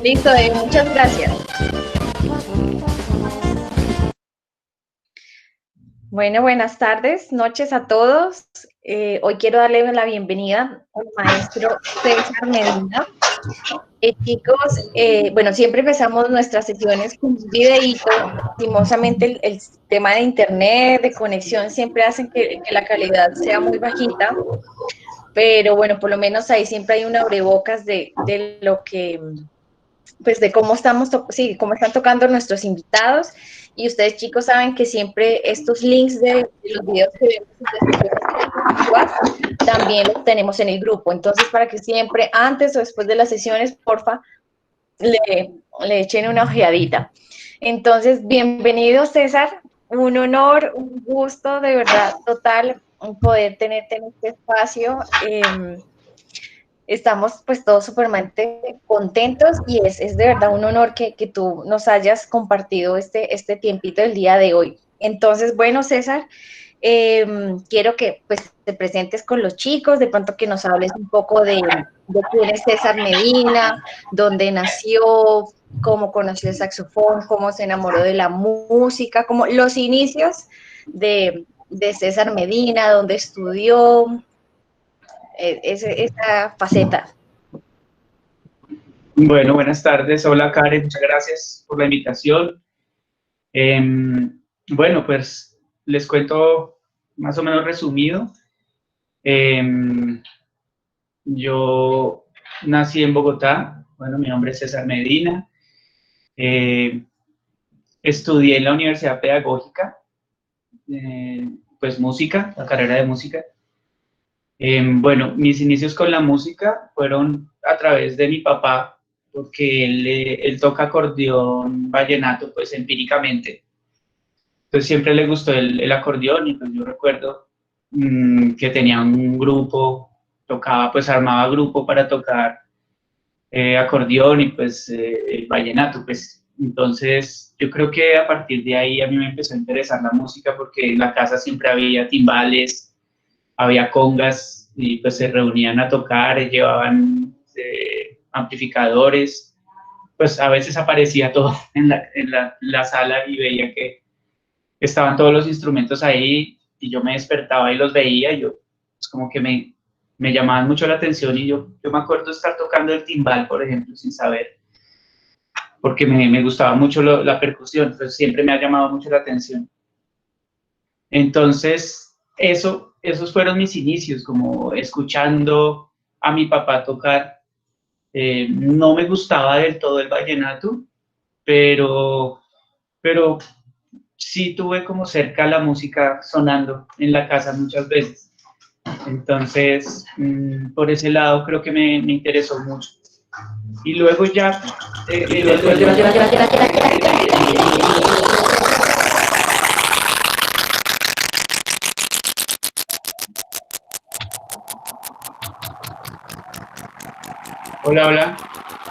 Listo, muchas gracias. Bueno, buenas tardes, noches a todos. Hoy quiero darle la bienvenida al maestro César Medina. Chicos, bueno, siempre empezamos nuestras sesiones con un videíto. Lastimosamente el tema de internet, de conexión, siempre hacen que la calidad sea muy bajita. Pero bueno, por lo menos ahí siempre hay un abrebocas de lo que, pues de cómo estamos, sí, cómo están tocando nuestros invitados. Y ustedes, chicos, saben que siempre estos links de los videos que vemos en las sesiones también los tenemos en el grupo. Entonces, para que siempre, antes o después de las sesiones, porfa, le echen una ojeadita. Entonces, bienvenido, César. Un honor, un gusto, de verdad, total, poder tenerte en este espacio. Estamos pues todos súpermente contentos y es de verdad un honor que tú nos hayas compartido este tiempito del día de hoy. Entonces, bueno, César, quiero que pues te presentes con los chicos, de pronto que nos hables un poco de quién es César Medina, dónde nació, cómo conoció el saxofón, cómo se enamoró de la música, como los inicios de César Medina, dónde estudió, esa faceta. Bueno, buenas tardes. Hola, Karen. Muchas gracias por la invitación. Bueno, pues les cuento más o menos resumido. Yo nací en Bogotá. Bueno, mi nombre es César Medina. Estudié en la Universidad Pedagógica, pues música, la carrera de música. Bueno, mis inicios con la música fueron a través de mi papá, porque él toca acordeón vallenato, pues empíricamente. Entonces siempre le gustó el acordeón y pues yo recuerdo que tenía un grupo, tocaba, pues armaba grupo para tocar acordeón y pues el vallenato, pues entonces yo creo que a partir de ahí a mí me empezó a interesar la música porque en la casa siempre había timbales, había congas y pues se reunían a tocar, llevaban amplificadores, pues a veces aparecía todo en la sala y veía que estaban todos los instrumentos ahí y yo me despertaba y los veía y yo, pues como que me llamaban mucho la atención y yo me acuerdo estar tocando el timbal, por ejemplo, sin saber, porque me gustaba mucho la percusión, entonces siempre me ha llamado mucho la atención. Entonces, esos fueron mis inicios, como escuchando a mi papá tocar. No me gustaba del todo el vallenato, pero sí tuve como cerca la música sonando en la casa muchas veces. Entonces, por ese lado creo que me interesó mucho. Y luego ya, después de... Hola, hola.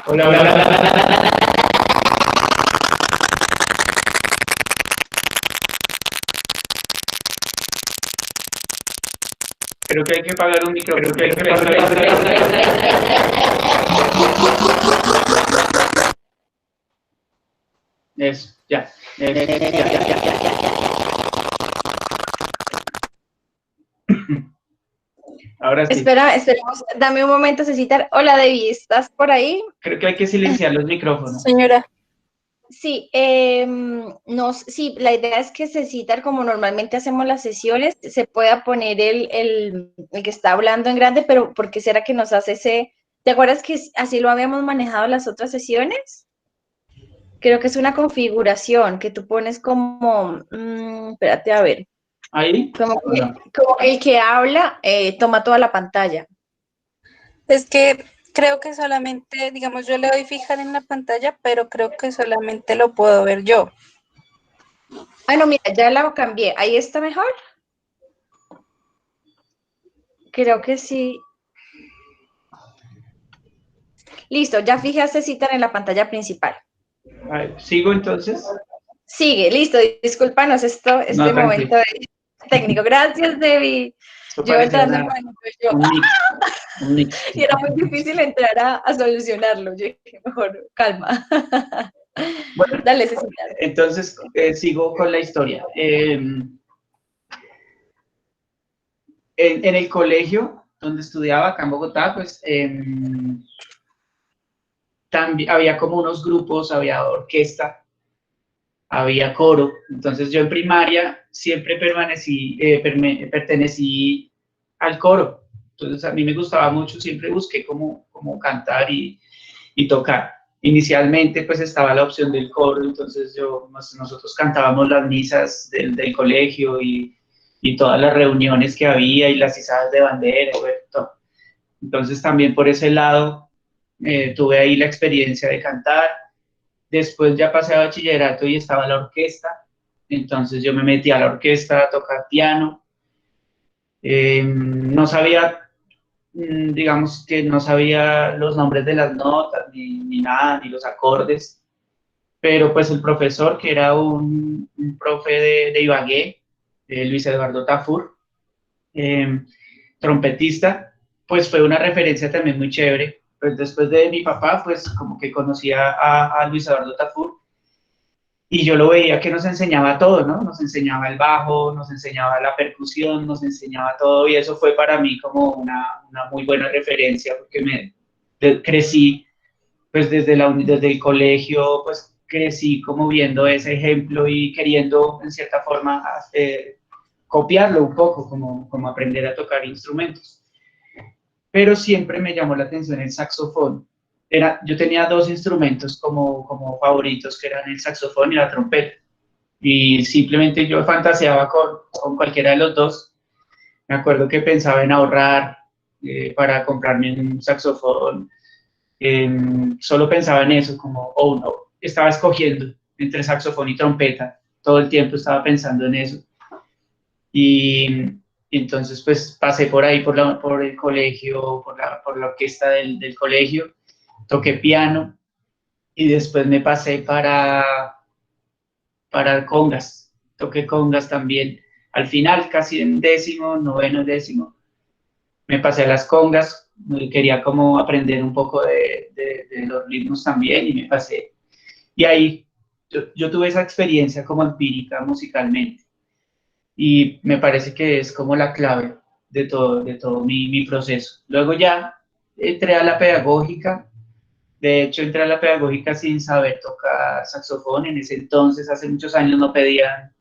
Hola, hola, hola. Creo que hay que apagar un micrófono. Eso, ya. Ahora sí. Esperemos, dame un momento, Cecitar. Hola, David, ¿estás por ahí? Creo que hay que silenciar los micrófonos. Señora. Sí, sí, la idea es que se citan como normalmente hacemos las sesiones, se pueda poner el que está hablando en grande, pero ¿por qué será que nos hace ese? ¿Te acuerdas que así lo habíamos manejado las otras sesiones? Creo que es una configuración que tú pones como, espérate a ver, ¿Ahí? ¿O no? como que el que habla toma toda la pantalla. Es que creo que solamente, digamos, yo le doy fijar en la pantalla, pero creo que solamente lo puedo ver yo. Ah, no, mira, ya la cambié. ¿Ahí está mejor? Creo que sí. Listo, ya fijaste citar en la pantalla principal. A ver, ¿sigo entonces? Sigue, listo, discúlpanos No, este tranquilo. momento técnico. Gracias, Debbie. Esto Yo parecía entrando en pánico, yo, un mix, un mix. y era muy difícil entrar a solucionarlo. Yo dije, mejor, calma. Bueno, Dale, Cecilia. entonces sigo con la historia. En el colegio donde estudiaba, acá en Bogotá, pues también había como unos grupos, había orquesta, había coro. Entonces yo en primaria siempre pertenecí al coro. Entonces a mí me gustaba mucho, siempre busqué cómo cantar y tocar. Inicialmente pues estaba la opción del coro, entonces nosotros cantábamos las misas del colegio y todas las reuniones que había y las izadas de bandera, bueno, todo. Entonces también por ese lado tuve ahí la experiencia de cantar. Después ya pasé a bachillerato y estaba la orquesta, entonces yo me metí a la orquesta a tocar piano. No sabía, digamos que no sabía los nombres de las notas, ni nada, ni los acordes, pero pues el profesor, que era un profe de Ibagué, Luis Eduardo Tafur, trompetista, pues fue una referencia también muy chévere. Pues después de mi papá, pues como que conocía a Luis Eduardo Tafur y yo lo veía que nos enseñaba todo, ¿no? Nos enseñaba el bajo, nos enseñaba la percusión, nos enseñaba todo y eso fue para mí como una muy buena referencia porque crecí pues desde el colegio, pues crecí como viendo ese ejemplo y queriendo en cierta forma copiarlo un poco, como aprender a tocar instrumentos. Pero siempre me llamó la atención el saxofón. Yo tenía dos instrumentos como favoritos, que eran el saxofón y la trompeta. Y simplemente yo fantaseaba con cualquiera de los dos. Me acuerdo que pensaba en ahorrar para comprarme un saxofón. Solo pensaba en eso, como, oh no, estaba escogiendo entre saxofón y trompeta. Todo el tiempo estaba pensando en eso. Y entonces pues pasé por ahí, por el colegio, por la orquesta del colegio, toqué piano y después me pasé para congas, toqué congas también. Al final, casi en décimo, noveno, décimo, me pasé a las congas, quería como aprender un poco de los ritmos también y me pasé. Y ahí yo tuve esa experiencia como empírica musicalmente y me parece que es como la clave de todo mi proceso. Luego ya entré a la pedagógica, de hecho entré a la pedagógica sin saber tocar saxofón, en ese entonces, hace muchos años, no pedían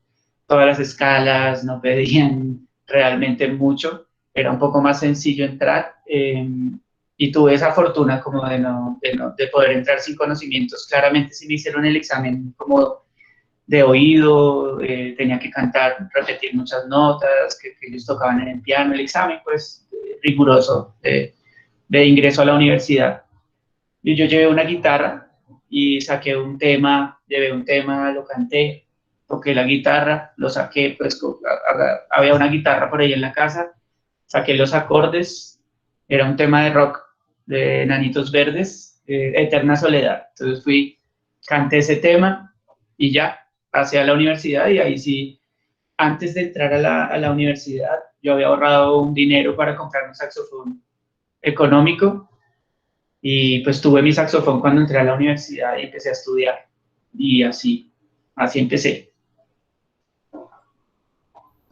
todas las escalas, no pedían realmente mucho, era un poco más sencillo entrar y tuve esa fortuna como de poder entrar sin conocimientos. Claramente sí me hicieron el examen como de oído, tenía que cantar, repetir muchas notas que ellos tocaban en el piano, el examen pues riguroso de ingreso a la universidad. Y yo llevé una guitarra y saqué un tema, llevé un tema, lo canté, toqué la guitarra, lo saqué, pues había una guitarra por ahí en la casa, saqué los acordes, era un tema de rock de Nanitos Verdes, Eterna Soledad. Entonces canté ese tema y ya, pasé a la universidad y ahí sí, antes de entrar a la universidad, yo había ahorrado un dinero para comprar un saxofón económico y pues tuve mi saxofón cuando entré a la universidad y empecé a estudiar y así empecé.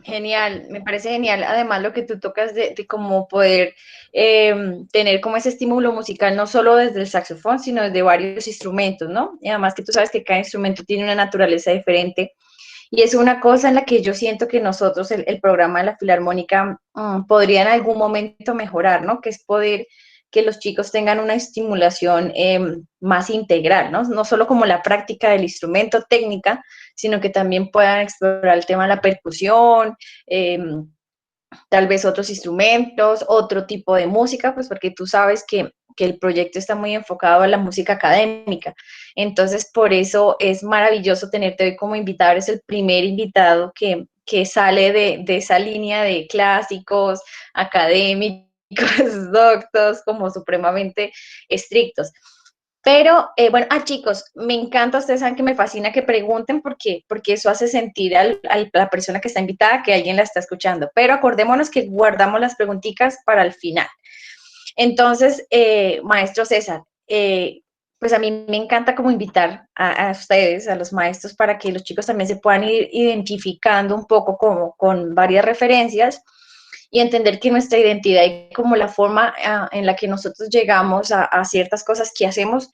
Genial, me parece genial. Además, lo que tú tocas de cómo poder tener como ese estímulo musical, no solo desde el saxofón, sino desde varios instrumentos, ¿no? Y además que tú sabes que cada instrumento tiene una naturaleza diferente. Y es una cosa en la que yo siento que nosotros, el programa de la Filarmónica, podría en algún momento mejorar, ¿no? Que es poder que los chicos tengan una estimulación más integral, ¿no? No solo como la práctica del instrumento técnica, sino que también puedan explorar el tema de la percusión, eh, tal vez otros instrumentos, otro tipo de música, pues porque tú sabes que el proyecto está muy enfocado a la música académica. Entonces, por eso es maravilloso tenerte hoy como invitado. Eres el primer invitado que sale de esa línea de clásicos, académicos, doctos, como supremamente estrictos. Pero, bueno, chicos, me encanta, ustedes saben que me fascina que pregunten porque eso hace sentir a la persona que está invitada que alguien la está escuchando. Pero acordémonos que guardamos las preguntitas para el final. Entonces, maestro César, pues a mí me encanta como invitar a ustedes, a los maestros, para que los chicos también se puedan ir identificando un poco como con varias referencias y entender que nuestra identidad y como la forma en la que nosotros llegamos a ciertas cosas que hacemos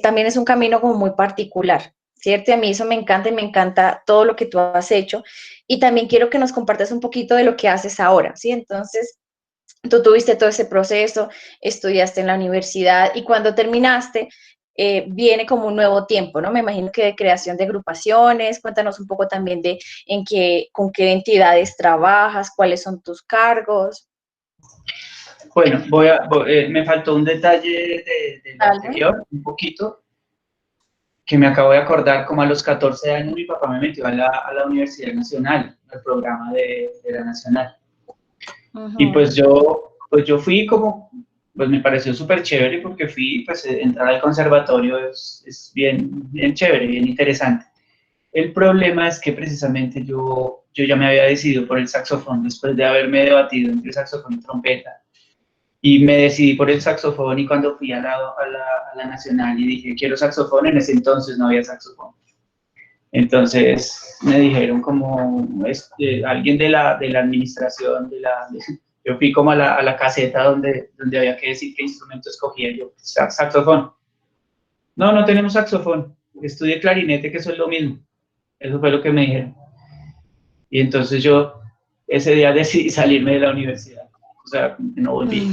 también es un camino como muy particular, ¿cierto? Y a mí eso me encanta y me encanta todo lo que tú has hecho. Y también quiero que nos compartas un poquito de lo que haces ahora, ¿sí? Entonces, tú tuviste todo ese proceso, estudiaste en la universidad y cuando terminaste, viene como un nuevo tiempo, ¿no? Me imagino que de creación de agrupaciones, cuéntanos un poco también de con qué entidades trabajas, cuáles son tus cargos. Bueno, me faltó un detalle de lo Dale. anterior, un poquito, que me acabo de acordar. Como a los 14 años mi papá me metió a la Universidad Nacional, al programa de la Nacional. Y Uh-huh. pues yo fui como, pues me pareció súper chévere porque fui, pues entrar al conservatorio es bien, bien chévere, bien interesante. El problema es que precisamente yo ya me había decidido por el saxofón después de haberme debatido entre saxofón y trompeta. Y me decidí por el saxofón y cuando fui a la Nacional y dije, quiero saxofón, en ese entonces no había saxofón. Entonces me dijeron como alguien de la administración, yo fui como a la caseta donde había que decir qué instrumento escogía yo, saxofón. No, no tenemos saxofón, estudié clarinete, que eso es lo mismo. Eso fue lo que me dijeron. Y entonces yo ese día decidí salirme de la universidad. O sea, no volví.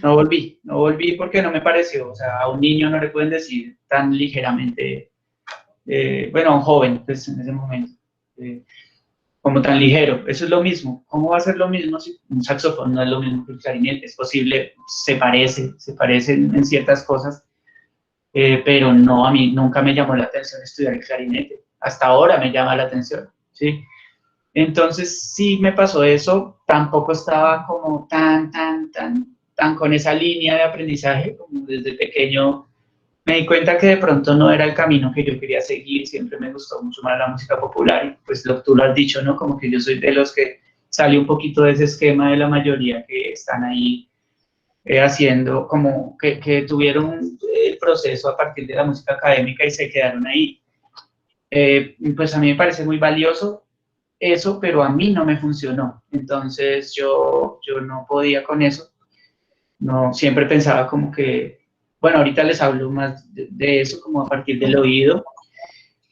No volví porque no me pareció, o sea, a un niño no le pueden decir tan ligeramente, bueno, a un joven, pues en ese momento, eh, como tan ligero, eso es lo mismo. ¿Cómo va a ser lo mismo si un saxofón no es lo mismo que un clarinete? Es posible, se parecen en ciertas cosas, pero no, a mí nunca me llamó la atención estudiar el clarinete, hasta ahora me llama la atención, ¿sí? Entonces sí me pasó eso, tampoco estaba como tan con esa línea de aprendizaje, como desde pequeño me di cuenta que de pronto no era el camino que yo quería seguir, siempre me gustó mucho más la música popular y pues tú lo has dicho, ¿no? Como que yo soy de los que sale un poquito de ese esquema de la mayoría que están ahí haciendo, como que tuvieron el proceso a partir de la música académica y se quedaron ahí. Pues a mí me parece muy valioso eso, pero a mí no me funcionó. Entonces yo no podía con eso. No, siempre pensaba como que, bueno, ahorita les hablo más de eso, como a partir del oído.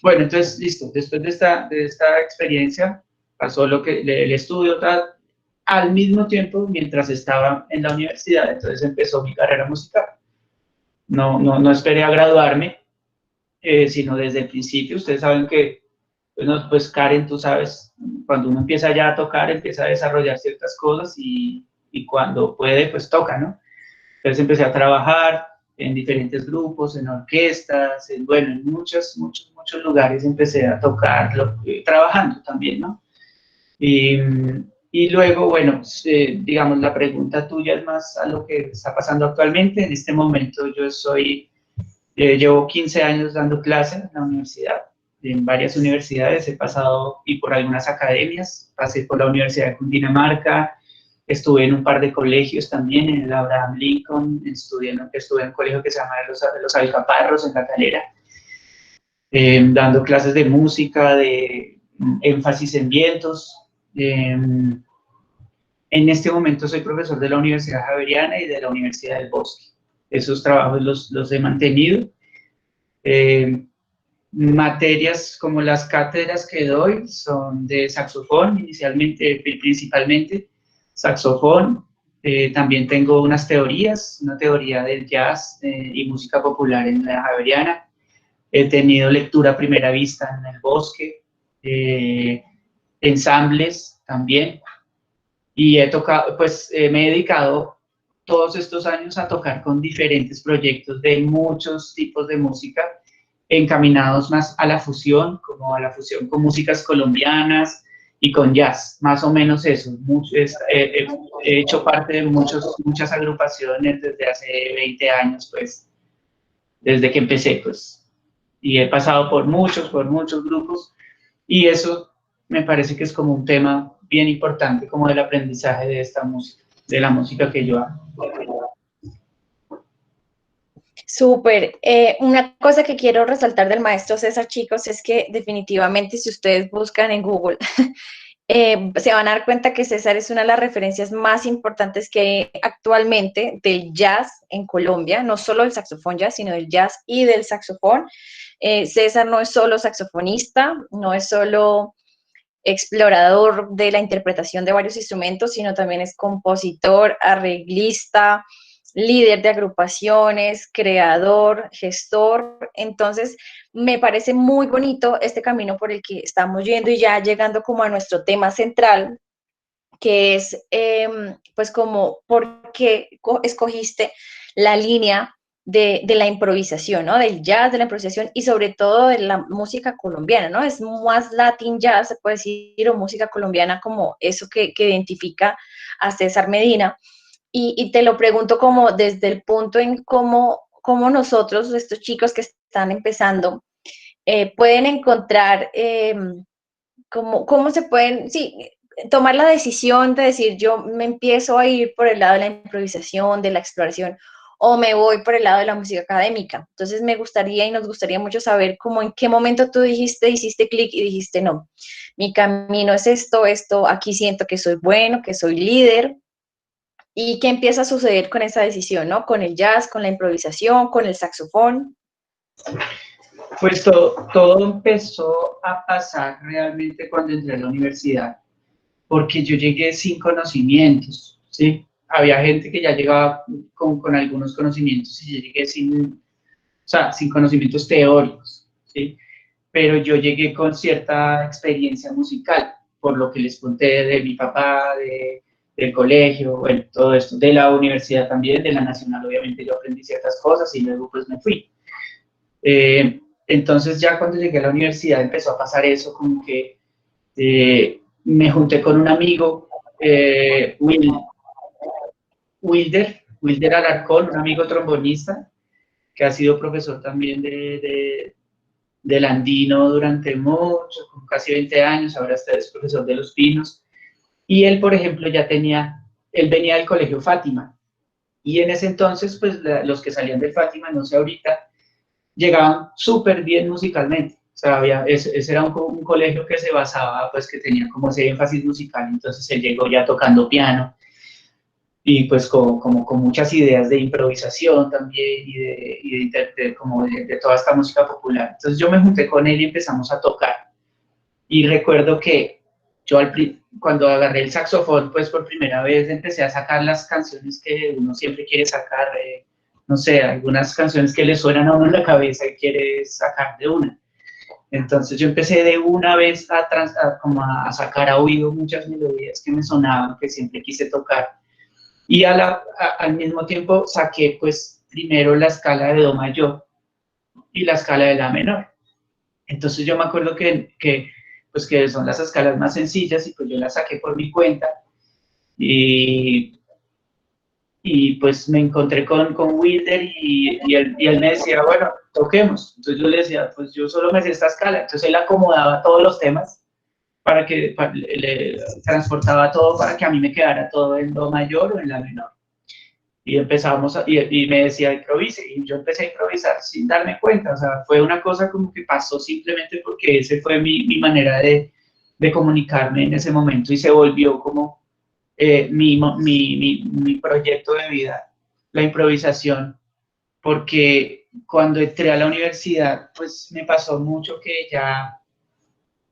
Bueno, entonces, listo, después de esta experiencia, pasó lo que el estudio tal, al mismo tiempo, mientras estaba en la universidad, entonces empezó mi carrera musical. No esperé a graduarme, sino desde el principio. Ustedes saben que, bueno, pues Karen, tú sabes, cuando uno empieza ya a tocar, empieza a desarrollar ciertas cosas y cuando puede, pues toca, ¿no? Entonces empecé a trabajar en diferentes grupos, en orquestas, bueno, en muchos lugares empecé a tocar, trabajando también, ¿no? Y, y luego, bueno, digamos, la pregunta tuya es más a lo que está pasando actualmente. En este momento llevo 15 años dando clases en la universidad, en varias universidades, he pasado y por algunas academias, pasé por la Universidad de Cundinamarca, estuve en un par de colegios también, en el Abraham Lincoln, estuve en un colegio que se llama Los Alcaparros, en La Calera, dando clases de música, énfasis en vientos. En este momento soy profesor de la Universidad Javeriana y de la Universidad del Bosque. Esos trabajos los he mantenido. Materias como las cátedras que doy son de saxofón, principalmente saxofón. También tengo unas teorías, una teoría del jazz y música popular en la Javeriana. He tenido lectura a primera vista en el Bosque, ensambles también. Y he tocado, pues me he dedicado todos estos años a tocar con diferentes proyectos de muchos tipos de música, encaminados más a la fusión, como a la fusión con músicas colombianas y con jazz, más o menos eso. He hecho parte de muchas agrupaciones desde hace 20 años, pues, desde que empecé, pues, y he pasado por muchos grupos, y eso me parece que es como un tema bien importante, como del aprendizaje de esta música, de la música que yo hago. Súper. Una cosa que quiero resaltar del maestro César, chicos, es que definitivamente si ustedes buscan en Google, se van a dar cuenta que César es una de las referencias más importantes que hay actualmente del jazz en Colombia, no solo del saxofón jazz, sino del jazz y del saxofón. César no es solo saxofonista, no es solo explorador de la interpretación de varios instrumentos, sino también es compositor, arreglista, líder de agrupaciones, creador, gestor. Entonces, me parece muy bonito este camino por el que estamos yendo y ya llegando como a nuestro tema central, que es pues como por qué escogiste la línea de la improvisación, ¿no? Del jazz, de la improvisación y sobre todo de la música colombiana, ¿no? Es más Latin jazz, se puede decir, o música colombiana como eso que identifica a César Medina. Y te lo pregunto como desde el punto en cómo nosotros, estos chicos que están empezando, pueden encontrar, cómo se pueden, sí, tomar la decisión de decir, yo me empiezo a ir por el lado de la improvisación, de la exploración, o me voy por el lado de la música académica. Entonces me gustaría y nos gustaría mucho saber cómo en qué momento tú hiciste clic y dijiste, no, mi camino es esto, aquí siento que soy bueno, que soy líder. ¿Y qué empieza a suceder con esa decisión, ¿no? Con el jazz, con la improvisación, con el saxofón. Pues todo empezó a pasar realmente cuando entré a la universidad, porque yo llegué sin conocimientos, ¿sí? Había gente que ya llegaba con algunos conocimientos y yo llegué sin conocimientos teóricos, ¿sí? Pero yo llegué con cierta experiencia musical, por lo que les conté de mi papá, del colegio, bueno, todo esto, de la universidad también, de la nacional, obviamente yo aprendí ciertas cosas y luego pues me fui. Entonces ya cuando llegué a la universidad empezó a pasar eso, como que me junté con un amigo, Wilder Alarcón, un amigo trombonista, que ha sido profesor también del andino durante mucho, casi 20 años, ahora es profesor de Los Pinos. Y él, por ejemplo, él venía del colegio Fátima. Y en ese entonces, pues los que salían del Fátima, no sé ahorita, llegaban súper bien musicalmente. O sea, ese era un colegio que se basaba, pues que tenía como ese énfasis musical. Entonces él llegó ya tocando piano y pues como con muchas ideas de improvisación también y de toda esta música popular. Entonces yo me junté con él y empezamos a tocar. Y recuerdo que yo cuando agarré el saxofón, pues por primera vez empecé a sacar las canciones que uno siempre quiere sacar, no sé, algunas canciones que le suenan a uno en la cabeza y quiere sacar de una. Entonces yo empecé de una vez a sacar a oído muchas melodías que me sonaban, que siempre quise tocar. Y al mismo tiempo saqué pues primero la escala de do mayor y la escala de la menor. Entonces yo me acuerdo pues que son las escalas más sencillas y pues yo las saqué por mi cuenta y pues me encontré con Wilder y él me decía, bueno, toquemos. Entonces yo le decía, pues yo solo me sé esta escala. Entonces él acomodaba todos los temas le transportaba todo para que a mí me quedara todo en do mayor o en la menor. Y y me decía, improvise, y yo empecé a improvisar sin darme cuenta, o sea, fue una cosa como que pasó simplemente porque esa fue mi manera de de comunicarme en ese momento y se volvió como mi proyecto de vida, la improvisación, porque cuando entré a la universidad, pues me pasó mucho que ya,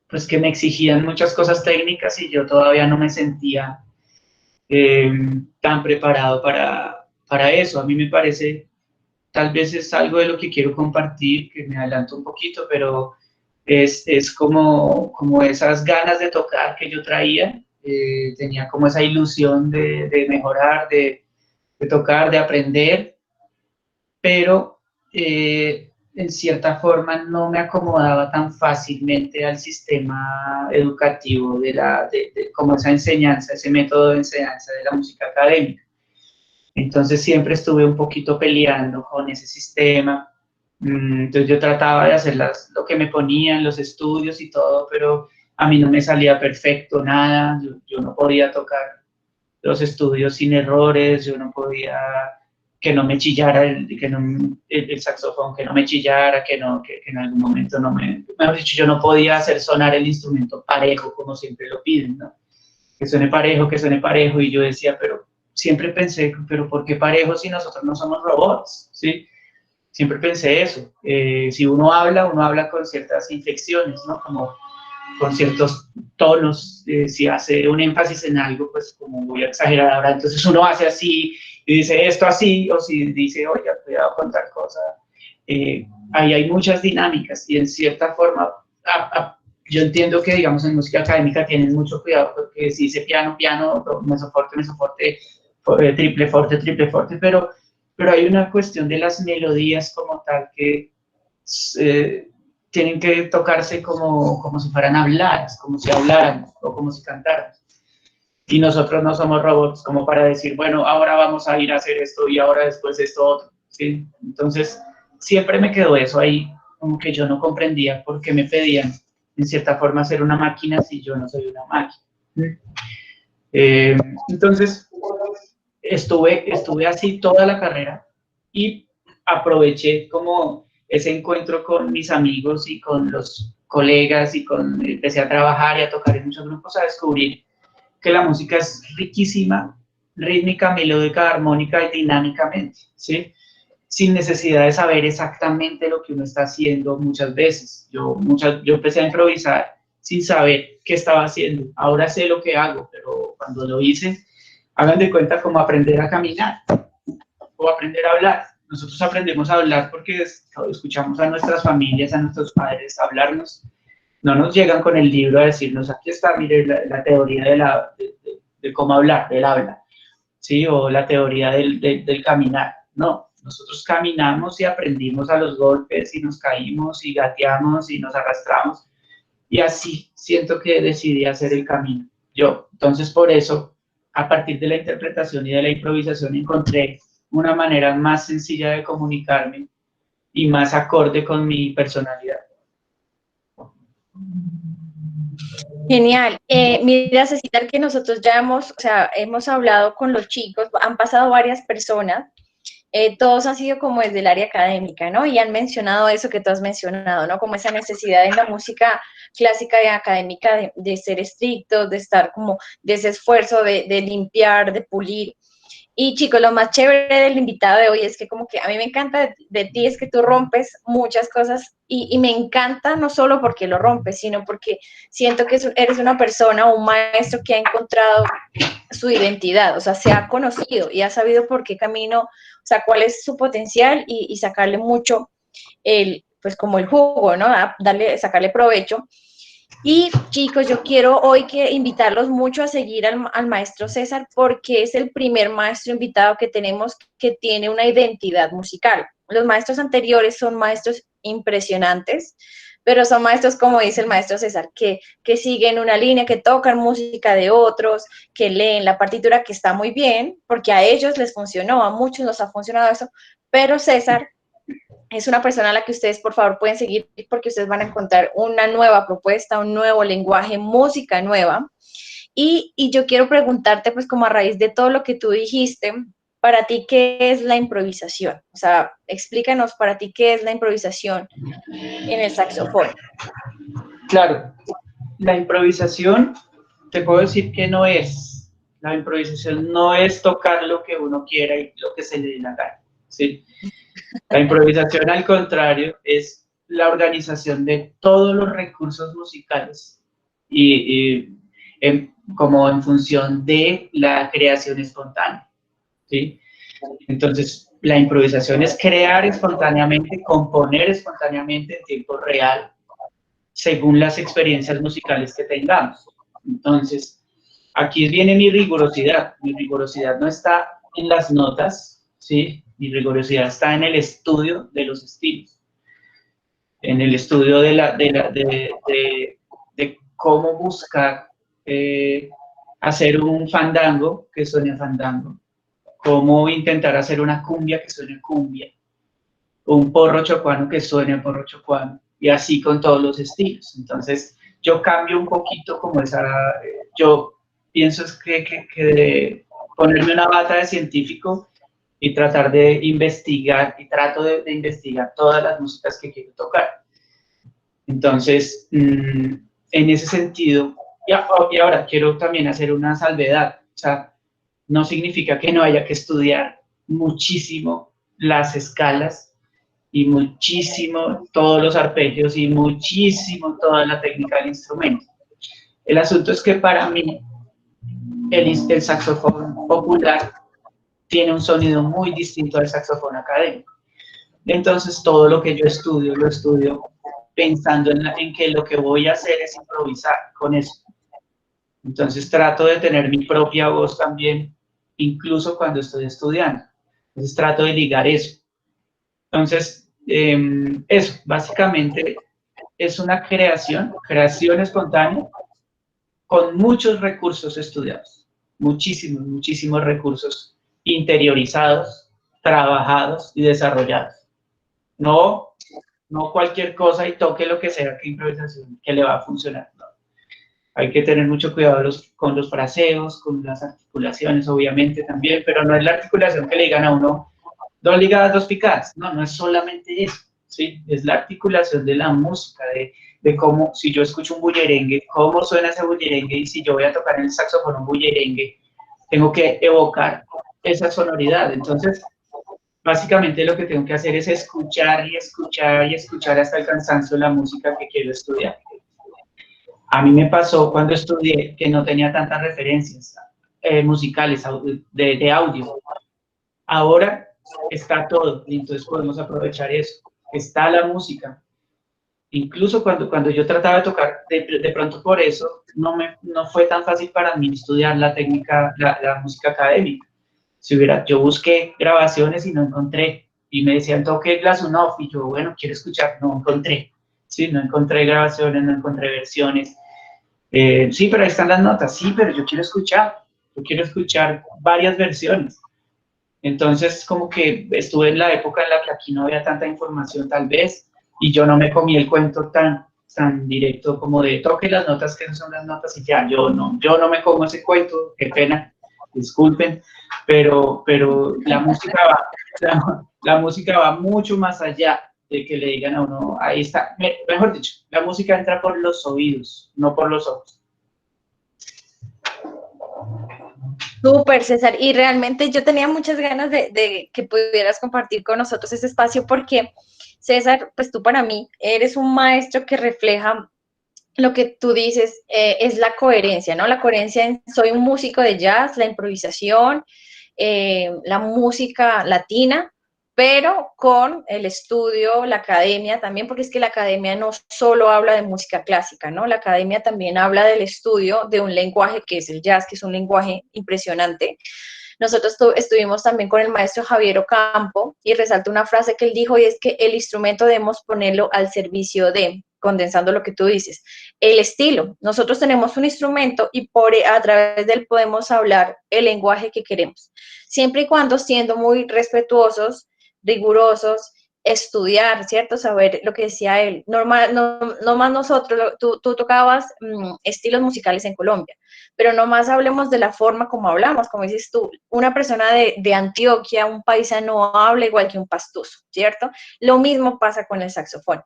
pues que me exigían muchas cosas técnicas y yo todavía no me sentía tan preparado para eso. A mí me parece, tal vez es algo de lo que quiero compartir, que me adelanto un poquito, pero es como esas ganas de tocar que yo traía, tenía como esa ilusión de mejorar, de tocar, de aprender, pero en cierta forma no me acomodaba tan fácilmente al sistema educativo como esa enseñanza, ese método de enseñanza de la música académica. Entonces siempre estuve un poquito peleando con ese sistema. Entonces yo trataba de hacer lo que me ponían, los estudios y todo, pero a mí no me salía perfecto nada. Yo no podía tocar los estudios sin errores, yo no podía que no me chillara el saxofón, que no me chillara, que en algún momento mejor dicho, yo no podía hacer sonar el instrumento parejo como siempre lo piden, ¿no? Que suene parejo, y yo decía, pero siempre pensé, pero ¿por qué parejo si nosotros no somos robots? ¿Sí? Siempre pensé eso. Si uno habla con ciertas inflexiones, ¿no? Como con ciertos tonos, si hace un énfasis en algo, pues como voy a exagerar ahora, entonces uno hace así y dice esto así, o si dice, oye, cuidado con tal cosa. Ahí hay muchas dinámicas y en cierta forma, yo entiendo que, digamos, en música académica tienen mucho cuidado porque si dice piano, piano, mesoforte, triple forte, pero hay una cuestión de las melodías como tal que tienen que tocarse como si fueran habladas, como si hablaran o como si cantaran. Y nosotros no somos robots como para decir, bueno, ahora vamos a ir a hacer esto y ahora después esto otro, ¿sí? Entonces, siempre me quedó eso ahí, como que yo no comprendía por qué me pedían, en cierta forma, ser una máquina si yo no soy una máquina. Entonces, estuve así toda la carrera y aproveché como ese encuentro con mis amigos y con los colegas y empecé a trabajar y a tocar en muchos grupos, a descubrir que la música es riquísima, rítmica, melódica, armónica y dinámicamente, ¿sí? Sin necesidad de saber exactamente lo que uno está haciendo muchas veces. Yo empecé a improvisar sin saber qué estaba haciendo. Ahora sé lo que hago, pero cuando lo hice, hagan de cuenta como aprender a caminar o aprender a hablar. Nosotros aprendemos a hablar porque escuchamos a nuestras familias, a nuestros padres hablarnos. No nos llegan con el libro a decirnos, aquí está, mire, la teoría de cómo hablar, del habla, ¿sí? O la teoría del caminar. No, nosotros caminamos y aprendimos a los golpes y nos caímos y gateamos y nos arrastramos. Y así siento que decidí hacer el camino. Entonces, por eso, a partir de la interpretación y de la improvisación, encontré una manera más sencilla de comunicarme y más acorde con mi personalidad. Genial. Mira, Cecilia, que nosotros ya hemos hablado con los chicos, han pasado varias personas, todos han sido como desde el área académica, ¿no? Y han mencionado eso que tú has mencionado, ¿no? Como esa necesidad en la música clásica y académica de ser estrictos, de estar como de ese esfuerzo de limpiar, de pulir. Y chicos, lo más chévere del invitado de hoy es que como que a mí me encanta de ti es que tú rompes muchas cosas y me encanta no solo porque lo rompes, sino porque siento que eres una persona, un maestro que ha encontrado su identidad, o sea, se ha conocido y ha sabido por qué camino, o sea, cuál es su potencial y sacarle mucho pues como el jugo, ¿no? Sacarle provecho. Y chicos, yo quiero hoy invitarlos mucho a seguir al maestro César porque es el primer maestro invitado que tenemos que tiene una identidad musical. Los maestros anteriores son maestros impresionantes, pero son maestros, como dice el maestro César, que siguen una línea, que tocan música de otros, que leen la partitura, que está muy bien, porque a ellos les funcionó, a muchos nos ha funcionado eso, pero César es una persona a la que ustedes por favor pueden seguir porque ustedes van a encontrar una nueva propuesta, un nuevo lenguaje, música nueva. Y yo quiero preguntarte, pues como a raíz de todo lo que tú dijiste, para ti, ¿qué es la improvisación? O sea, explícanos para ti qué es la improvisación en el saxofón. Claro. la improvisación, te puedo decir que no es. La improvisación no es tocar lo que uno quiera y lo que se le dé la gana, ¿sí? La improvisación, al contrario, es la organización de todos los recursos musicales como en función de la creación espontánea, ¿sí? Entonces, la improvisación es crear espontáneamente, componer espontáneamente en tiempo real, según las experiencias musicales que tengamos. Entonces, aquí viene mi rigurosidad. Mi rigurosidad no está en las notas, ¿sí? Mi rigurosidad está en el estudio de los estilos, en el estudio de cómo buscar hacer un fandango que suene a fandango, cómo intentar hacer una cumbia que suene a cumbia, un porro chocuano que suene a porro chocuano, y así con todos los estilos. Entonces, yo cambio un poquito como yo pienso es que de ponerme una bata de científico y tratar de investigar, y trato de investigar todas las músicas que quiero tocar. Entonces, en ese sentido, y ahora quiero también hacer una salvedad, o sea, no significa que no haya que estudiar muchísimo las escalas y muchísimo todos los arpegios y muchísimo toda la técnica del instrumento. El asunto es que para mí el saxofón popular tiene un sonido muy distinto al saxofón académico. Entonces todo lo que yo estudio, lo estudio pensando en que lo que voy a hacer es improvisar con eso. Entonces trato de tener mi propia voz también, incluso cuando estoy estudiando. Entonces trato de ligar eso. Entonces, eso, básicamente es una creación espontánea con muchos recursos estudiados, muchísimos recursos interiorizados, trabajados y desarrollados. No cualquier cosa y toque lo que sea que improvisación que le va a funcionar. No. Hay que tener mucho cuidado con los fraseos, con las articulaciones, obviamente también, pero no es la articulación que le digan a uno dos ligadas, dos picadas. No es solamente eso, ¿sí? Es la articulación de la música, de cómo, si yo escucho un bullerengue, cómo suena ese bullerengue, y si yo voy a tocar en el saxofón un bullerengue, tengo que evocar esa sonoridad. Entonces, básicamente lo que tengo que hacer es escuchar y escuchar y escuchar hasta el cansancio la música que quiero estudiar. A mí me pasó cuando estudié que no tenía tantas referencias musicales de audio. Ahora está todo, y entonces podemos aprovechar eso. Está la música. Incluso cuando yo trataba de tocar, de pronto por eso no fue tan fácil para mí estudiar la técnica, la música académica. Yo busqué grabaciones y no encontré, y me decían toque Glazunov, y yo, bueno, quiero escuchar, no encontré, sí, no encontré grabaciones, no encontré versiones, sí, pero ahí están las notas, sí, pero yo quiero escuchar varias versiones. Entonces, como que estuve en la época en la que aquí no había tanta información tal vez, y yo no me comí el cuento tan directo como de toque las notas, que no son las notas, y ya, yo no me como ese cuento, qué pena, disculpen, pero la música va mucho más allá de que le digan a uno, ahí está, mejor dicho, la música entra por los oídos, no por los ojos. Súper, César. Y realmente yo tenía muchas ganas de que pudieras compartir con nosotros ese espacio porque, César, pues tú para mí eres un maestro que refleja lo que tú dices, es la coherencia, ¿no? La coherencia en soy un músico de jazz, la improvisación, la música latina, pero con el estudio, la academia también, porque es que la academia no solo habla de música clásica, ¿no? La academia también habla del estudio de un lenguaje que es el jazz, que es un lenguaje impresionante. Nosotros estuvimos también con el maestro Javier Ocampo y resalta una frase que él dijo y es que el instrumento debemos ponerlo al servicio de, condensando lo que tú dices, el estilo. Nosotros tenemos un instrumento y a través de él podemos hablar el lenguaje que queremos, siempre y cuando siendo muy respetuosos, rigurosos, estudiar, ¿cierto? Saber lo que decía él. Normal, no más nosotros, tú tocabas estilos musicales en Colombia, pero no más hablemos de la forma como hablamos, como dices tú, una persona de Antioquia, un paisano habla igual que un pastuso, ¿cierto? Lo mismo pasa con el saxofón.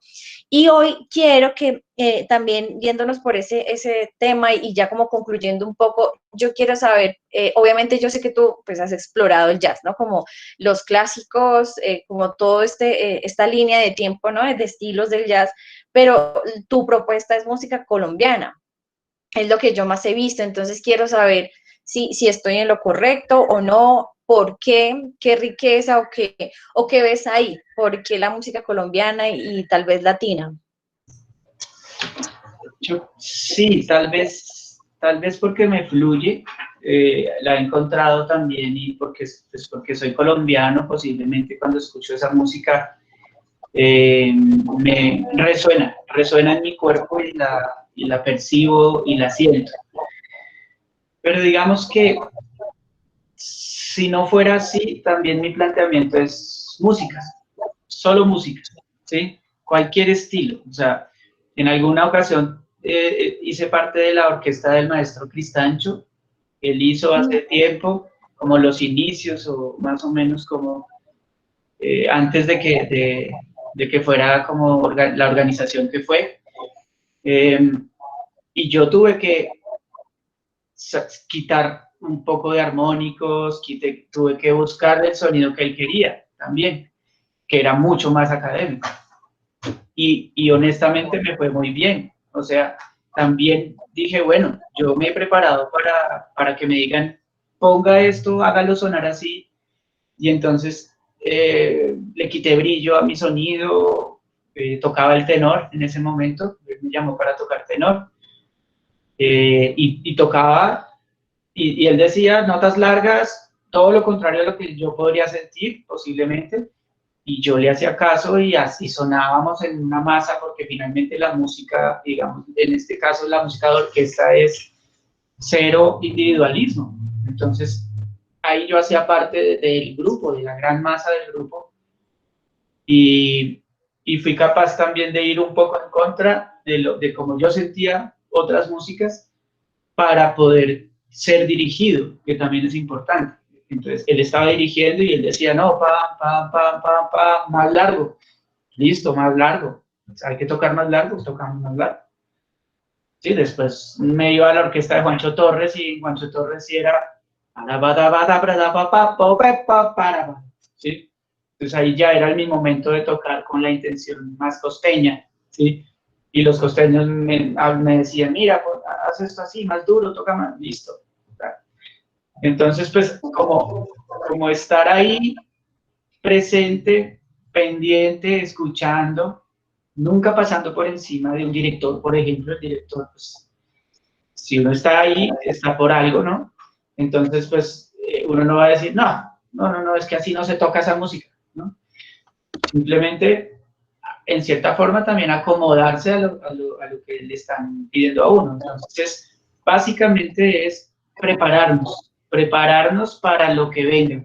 Y hoy quiero que también yéndonos por ese tema y ya como concluyendo un poco, yo quiero saber, obviamente yo sé que tú pues has explorado el jazz, ¿no? Como los clásicos, como todo esta línea de tiempo, ¿no? De estilos del jazz, pero tu propuesta es música colombiana, es lo que yo más he visto, entonces quiero saber si estoy en lo correcto o no, por qué, qué riqueza o qué ves ahí, por qué la música colombiana y tal vez latina. Sí, tal vez porque me fluye, la he encontrado también y pues porque soy colombiano, posiblemente cuando escucho esa música me resuena en mi cuerpo y la percibo y la siento. Pero digamos que si no fuera así, también mi planteamiento es música, solo música, ¿sí? Cualquier estilo. O sea, en alguna ocasión hice parte de la orquesta del maestro Cristancho. Él hizo hace tiempo como los inicios o más o menos como antes de que fuera como la organización que fue. Y yo tuve que quitar un poco de armónicos, tuve que buscar el sonido que él quería también, que era mucho más académico. Y honestamente me fue muy bien. O sea, también dije, bueno, yo me he preparado para que me digan, ponga esto, hágalo sonar así. Y entonces le quité brillo a mi sonido, tocaba el tenor en ese momento, me llamó para tocar tenor. Y tocaba, y él decía notas largas, todo lo contrario a lo que yo podría sentir posiblemente, y yo le hacía caso y así sonábamos en una masa, porque finalmente la música, digamos, en este caso la música de orquesta es cero individualismo. Entonces, ahí yo hacía parte del grupo, de la gran masa del grupo, y fui capaz también de ir un poco en contra de cómo yo sentía otras músicas para poder ser dirigido, que también es importante. Entonces, él estaba dirigiendo y él decía, no, más largo. Listo, más largo. O sea, hay que tocar más largo, tocamos más largo. Sí, después me iba a la orquesta de Juancho Torres y Juancho Torres sí era... ¿Sí? Entonces ahí ya era mi momento de tocar con la intención más costeña, ¿sí? Y los costeños me decían, mira, pues, haz esto así, más duro, toca más, listo. Entonces, pues, como estar ahí presente, pendiente, escuchando, nunca pasando por encima de un director, por ejemplo, el director, pues, si uno está ahí, está por algo, ¿no? Entonces, pues, uno no va a decir, no, es que así no se toca esa música, ¿no? Simplemente, en cierta forma, también acomodarse a lo que le están pidiendo a uno. Entonces, básicamente es prepararnos para lo que venga,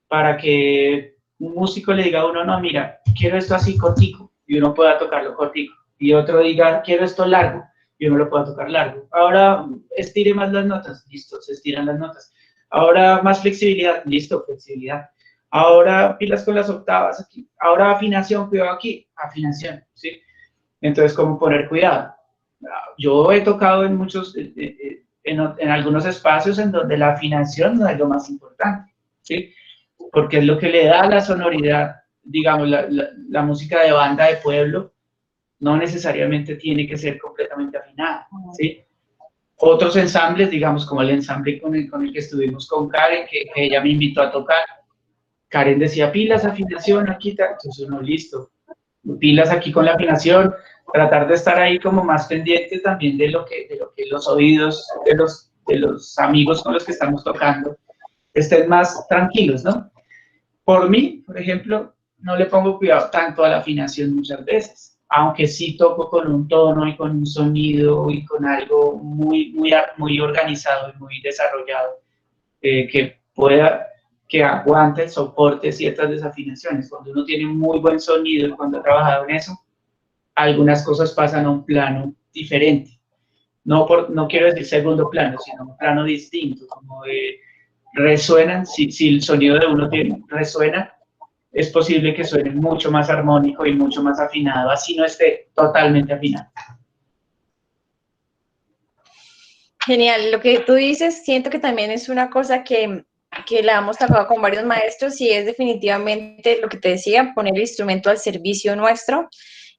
para que un músico le diga a uno, no, mira, quiero esto así cortico, y uno pueda tocarlo cortico, y otro diga, quiero esto largo, y uno lo pueda tocar largo. Ahora, estire más las notas, listo, se estiran las notas. Ahora, más flexibilidad, listo, flexibilidad. Ahora, pilas con las octavas aquí. Ahora, afinación, cuidado aquí, afinación, ¿sí? Entonces, ¿cómo poner cuidado? Yo he tocado en en algunos espacios en donde la afinación no es lo más importante, ¿sí? Porque es lo que le da la sonoridad, digamos, la música de banda de pueblo no necesariamente tiene que ser completamente afinada, ¿sí? Otros ensambles, digamos, como el ensamble con el que estuvimos con Karen, que ella me invitó a tocar, Karen decía, pilas, afinación, aquí, entonces uno, listo, pilas aquí con la afinación, tratar de estar ahí como más pendiente también de lo que los oídos de los amigos con los que estamos tocando estén más tranquilos, ¿no? Por mí, por ejemplo, no le pongo cuidado tanto a la afinación muchas veces, aunque sí toco con un tono y con un sonido y con algo muy organizado y muy desarrollado, que que aguante, soporte ciertas desafinaciones. Cuando uno tiene muy buen sonido y cuando ha trabajado en eso, algunas cosas pasan a un plano diferente. No quiero decir segundo plano, sino un plano distinto, como de resuenan, si el sonido de uno resuena, es posible que suene mucho más armónico y mucho más afinado, así no esté totalmente afinado. Genial, lo que tú dices, siento que también es una cosa que la hemos tratado con varios maestros y es definitivamente lo que te decía, poner el instrumento al servicio nuestro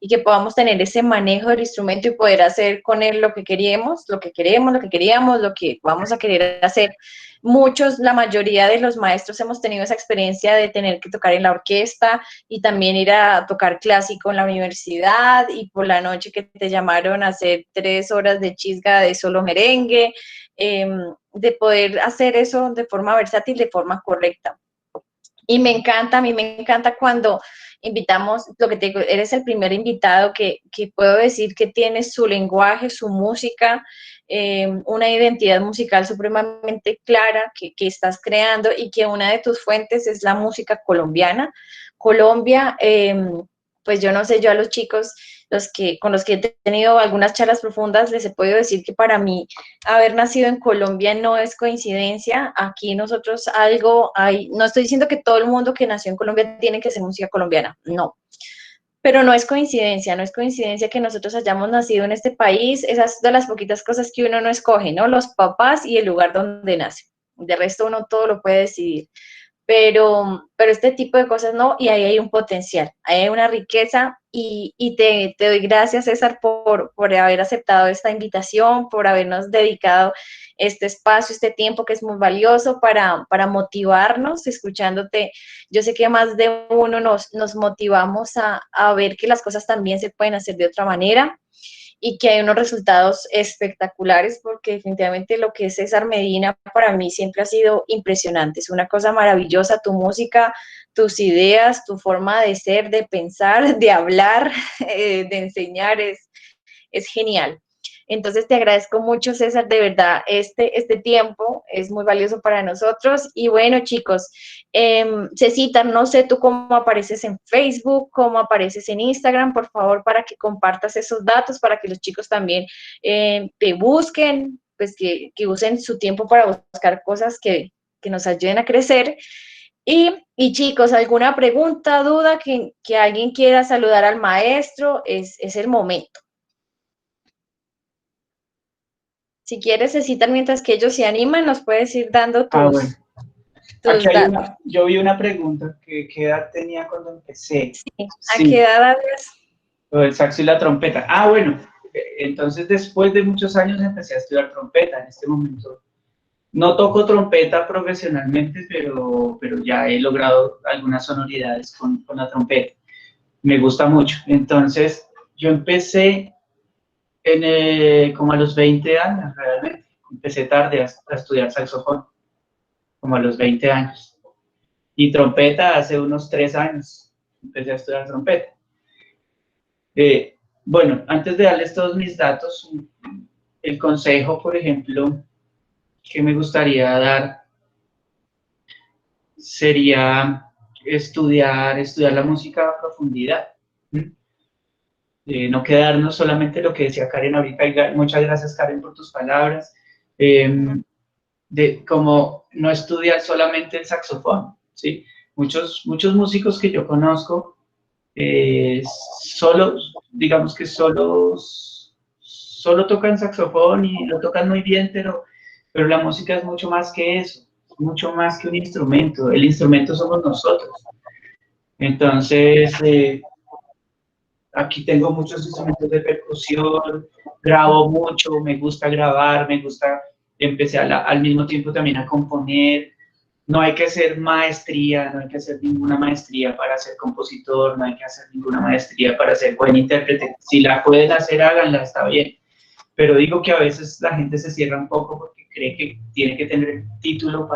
y que podamos tener ese manejo del instrumento y poder hacer con él lo que queríamos, lo que queríamos, lo que vamos a querer hacer. Muchos, la mayoría de los maestros hemos tenido esa experiencia de tener que tocar en la orquesta y también ir a tocar clásico en la universidad y por la noche que te llamaron a hacer 3 horas de chisga de solo merengue, de poder hacer eso de forma versátil, de forma correcta. Y me encanta, a mí me encanta cuando invitamos, lo que te digo, eres el primer invitado que puedo decir que tiene su lenguaje, su música, una identidad musical supremamente clara que estás creando y que una de tus fuentes es la música colombiana. Colombia, pues yo no sé, yo a los chicos con los que he tenido algunas charlas profundas, les he podido decir que para mí haber nacido en Colombia no es coincidencia. Aquí nosotros algo hay, no estoy diciendo que todo el mundo que nació en Colombia tiene que ser música colombiana, no. Pero no es coincidencia, no es coincidencia que nosotros hayamos nacido en este país. Esas de las poquitas cosas que uno no escoge, ¿no? Los papás y el lugar donde nace. De resto uno todo lo puede decidir. Pero este tipo de cosas no, y ahí hay un potencial, ahí hay una riqueza y te doy gracias, César, por haber aceptado esta invitación, por habernos dedicado este espacio, este tiempo que es muy valioso para motivarnos, escuchándote. Yo sé que más de uno nos motivamos a ver que las cosas también se pueden hacer de otra manera y que hay unos resultados espectaculares porque definitivamente lo que es César Medina para mí siempre ha sido impresionante, es una cosa maravillosa, tu música, tus ideas, tu forma de ser, de pensar, de hablar, de enseñar, es genial. Entonces te agradezco mucho, César, de verdad, este tiempo es muy valioso para nosotros. Y bueno, chicos, Cecita, no sé tú cómo apareces en Facebook, cómo apareces en Instagram, por favor, para que compartas esos datos, para que los chicos también te busquen, pues que usen su tiempo para buscar cosas que nos ayuden a crecer. Y chicos, ¿alguna pregunta, duda, que alguien quiera saludar al maestro? Es el momento. Si quieres, Cecitar, mientras que ellos se animan, nos puedes ir dando Bueno. tus Aquí hay datos. yo vi una pregunta, ¿qué edad tenía cuando empecé? Sí. ¿A Sí, qué edad hablas? lo del saxo y la trompeta. Bueno, entonces después de muchos años empecé a estudiar trompeta. En este momento no toco trompeta profesionalmente, pero ya he logrado algunas sonoridades con la trompeta. Me gusta mucho. Entonces, yo empecé como a los 20 años, realmente. Empecé tarde a estudiar saxofón, como a los 20 años. Y trompeta hace unos 3 años. Empecé a estudiar trompeta. Bueno, antes de darles todos mis datos, el consejo, por ejemplo, que me gustaría dar sería estudiar la música a profundidad. No quedarnos solamente lo que decía Karen ahorita. Muchas gracias, Karen, por tus palabras. De como no estudiar solamente el saxofón, ¿sí? Muchos músicos que yo conozco, digamos que solo tocan saxofón y lo tocan muy bien, pero la música es mucho más que eso, mucho más que un instrumento. El instrumento somos nosotros. Entonces, aquí tengo muchos instrumentos de percusión, grabo mucho, me gusta grabar, empecé al mismo tiempo también a componer. No hay que hacer maestría, no hay que hacer ninguna maestría para ser compositor, no hay que hacer ninguna maestría para ser buen intérprete. Si la pueden hacer, háganla, está bien. Pero digo que a veces la gente se cierra un poco porque cree que tiene que tener el título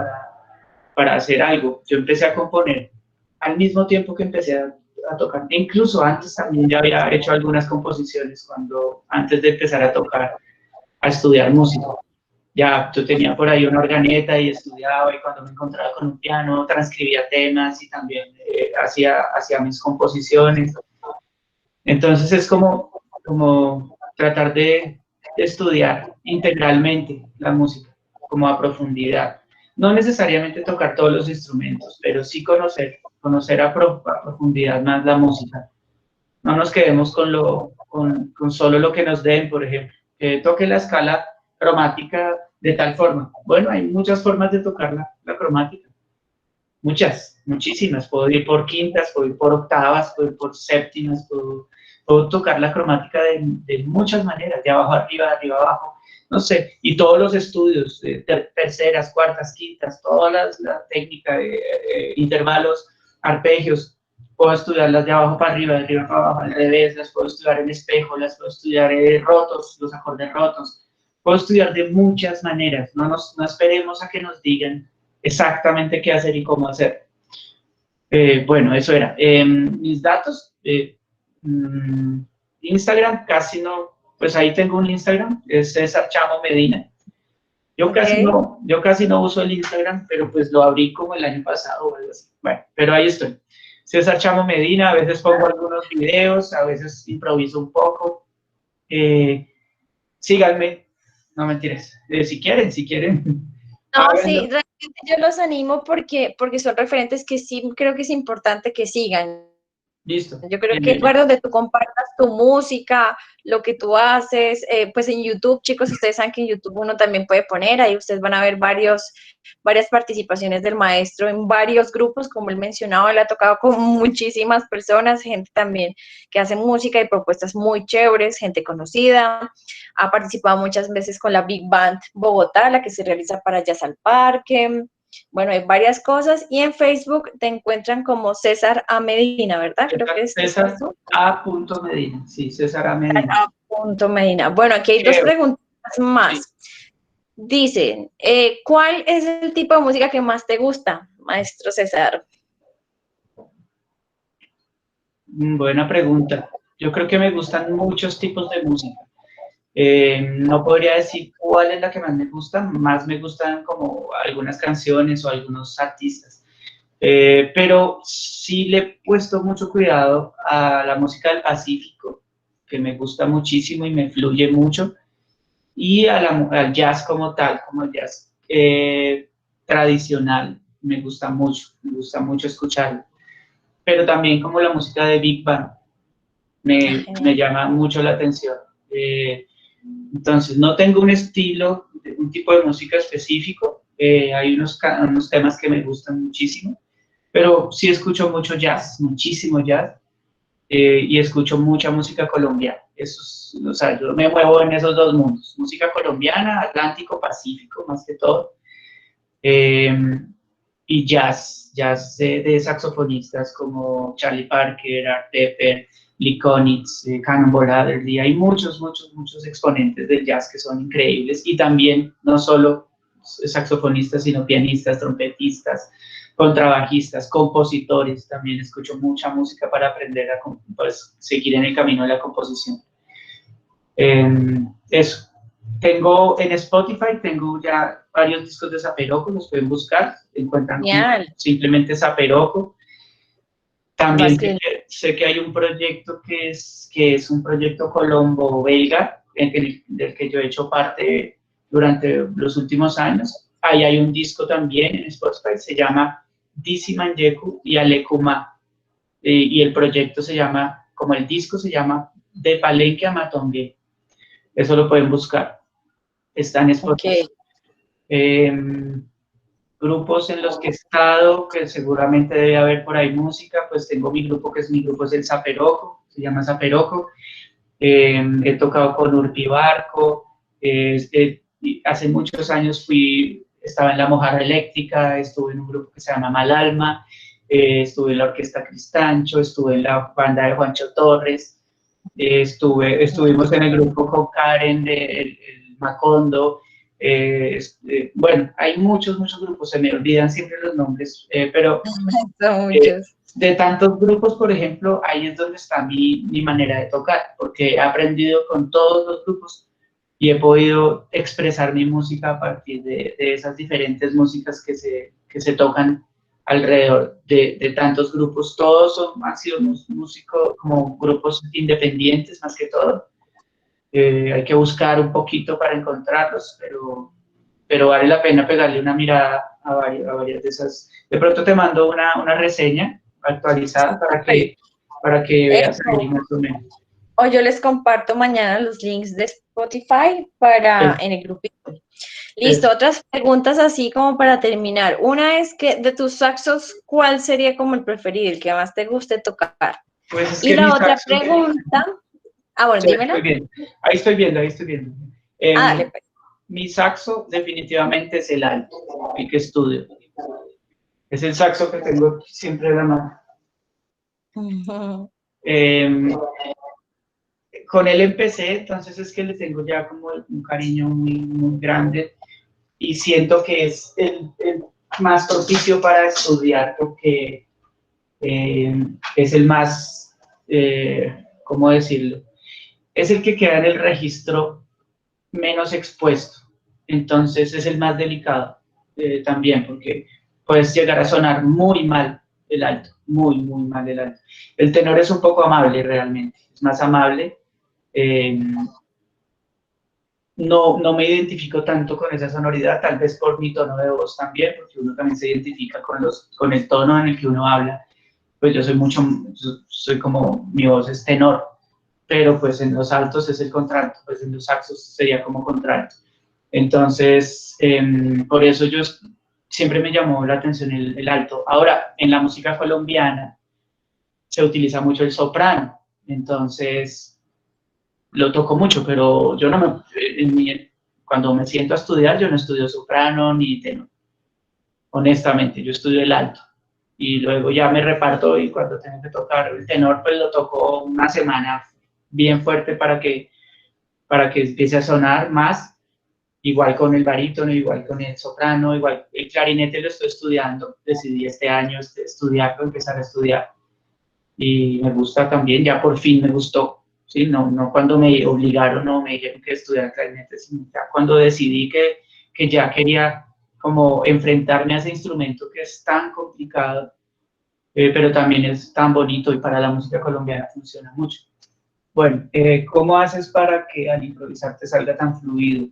para hacer algo. Yo empecé a componer al mismo tiempo que empecé a tocar. Incluso antes también ya había hecho algunas composiciones antes de empezar a tocar, a estudiar música. ya yo tenía por ahí una organeta y estudiaba, y cuando me encontraba con un piano transcribía temas y también hacía mis composiciones. Entonces es como tratar de estudiar integralmente la música, como a profundidad. No necesariamente tocar todos los instrumentos, pero sí conocer a profundidad más la música. No nos quedemos con solo lo que nos den, por ejemplo, que toque la escala cromática de tal forma. Bueno, hay muchas formas de tocar la cromática, muchas, muchísimas. Puedo ir por quintas, puedo ir por octavas, puedo ir por séptimas, puedo tocar la cromática de muchas maneras, de abajo arriba, de arriba abajo, no sé, y todos los estudios, terceras, cuartas, quintas, toda la técnica de intervalos, arpegios, puedo estudiarlas de abajo para arriba, de arriba para abajo, al revés, las puedo estudiar en espejo, las puedo estudiar rotos, los acordes rotos, puedo estudiar de muchas maneras, no esperemos a que nos digan exactamente qué hacer y cómo hacer. Bueno, eso era. Mis datos, Instagram casi no, pues ahí tengo un Instagram, es César Chamo Medina. Yo casi no uso el Instagram, pero pues lo abrí como el año pasado o algo así. Bueno, pero ahí estoy. César Chamo Medina, a veces pongo algunos videos, a veces improviso un poco. Síganme, no mentiras, si quieren. No, sí, Háganlo. realmente yo los animo porque son referentes que sí creo que es importante que sigan. Listo. Yo creo que el lugar donde tú compartas tu música, lo que tú haces, pues en YouTube, chicos, ustedes saben que en YouTube uno también puede poner, ahí ustedes van a ver varias participaciones del maestro en varios grupos, como él mencionaba, él ha tocado con muchísimas personas, gente también que hace música y propuestas muy chéveres, gente conocida, ha participado muchas veces con la Big Band Bogotá, la que se realiza para Jazz al Parque. Bueno, hay varias cosas y en Facebook te encuentran como César A. Medina, ¿verdad? Creo que César estás tú. A. Medina, sí, César A. Medina. A. Medina. Bueno, aquí hay dos preguntas más. Sí. Dicen, ¿cuál es el tipo de música que más te gusta, maestro César? Buena pregunta. Yo creo que me gustan muchos tipos de música. No podría decir cuál es la que más me gustan como algunas canciones o algunos artistas. Pero sí le he puesto mucho cuidado a la música del Pacífico, que me gusta muchísimo y me fluye mucho, y al jazz como tal, como el jazz tradicional, me gusta mucho escucharlo. Pero también como la música de Big Band, me llama mucho la atención. Entonces, no tengo un estilo, un tipo de música específico, hay unos temas que me gustan muchísimo, pero sí escucho mucho jazz, muchísimo jazz, y escucho mucha música colombiana. O sea, yo me muevo en esos dos mundos, música colombiana, Atlántico, Pacífico, más que todo, y jazz de saxofonistas como Charlie Parker, Art Pepper, Lee Konitz, Cannonball Adderley. Hay muchos exponentes del jazz que son increíbles, y también no solo saxofonistas, sino pianistas, trompetistas, contrabajistas, compositores. También escucho mucha música para aprender a pues, seguir en el camino de la composición. Eso. Tengo en Spotify, tengo ya varios discos de Zaperoco, los pueden buscar, encuentran simplemente Zaperoco. También sé que hay un proyecto que es un proyecto colombo-belga, del que yo he hecho parte durante los últimos años. Ahí hay un disco también en Spotify, se llama Disi Manyeku y Alekuma, y el proyecto se llama, como el disco se llama De Palenque a Matongue. Eso lo pueden buscar. Está en Spotify. Grupos en los que he estado, que seguramente debe haber por ahí música, pues tengo mi grupo, es el Zaperoco, se llama Zaperoco. He tocado con Urbibarco, hace muchos años estaba en la Mojarra Eléctrica, estuve en un grupo que se llama Malalma, estuve en la Orquesta Cristancho, estuve en la banda de Juancho Torres, estuvimos en el grupo con Karen de el Macondo. Bueno, hay muchos grupos, se me olvidan siempre los nombres, pero de tantos grupos, por ejemplo, ahí es donde está mi manera de tocar, porque he aprendido con todos los grupos y he podido expresar mi música a partir de esas diferentes músicas que se tocan alrededor de tantos grupos. Todos han sido músicos como grupos independientes más que todo. Hay que buscar un poquito para encontrarlos, pero vale la pena pegarle una mirada a varias de esas. De pronto te mando una reseña actualizada para que veas Eso. ahí más o menos. O yo les comparto mañana los links de Spotify en el grupito. Listo, otras preguntas así como para terminar. Una es que de tus saxos, ¿cuál sería como el preferido, el que más te guste tocar? Pues es Y que la mi otra saxo, pregunta, bueno, sí, dímela. ahí estoy viendo. Dale, pues. Mi saxo definitivamente es el alto, el que estudio. Es el saxo que tengo siempre en la mano. Ujú. Con él empecé, entonces es que le tengo ya como un cariño muy grande y siento que es el más propicio para estudiar porque es el más, ¿cómo decirlo? Es el que queda en el registro menos expuesto, entonces es el más delicado también porque puedes llegar a sonar muy mal el alto, muy mal el alto. El tenor es un poco amable realmente, es más amable. Eh, no me identifico tanto con esa sonoridad, tal vez por mi tono de voz también, porque uno también se identifica con el tono en el que uno habla. Pues yo soy como, mi voz es tenor, pero pues en los altos es el contralto, pues en los saxos sería como contralto. Entonces, por eso siempre me llamó la atención el alto. Ahora, en la música colombiana se utiliza mucho el soprano, entonces lo toco mucho, pero yo no cuando me siento a estudiar, yo no estudio soprano ni tenor. Honestamente, yo estudio el alto. Y luego ya me reparto y cuando tengo que tocar el tenor, pues lo toco una semana bien fuerte para que empiece a sonar más. Igual con el barítono, igual con el soprano, igual el clarinete lo estoy estudiando. Decidí este año estudiarlo, empezar a estudiar. Y me gusta también, ya por fin me gustó. ¿Sí? No cuando me obligaron o me dijeron que estudiar clarinete, sino ya cuando decidí que ya quería como enfrentarme a ese instrumento que es tan complicado, pero también es tan bonito y para la música colombiana funciona mucho. Bueno, ¿cómo haces para que al improvisar te salga tan fluido?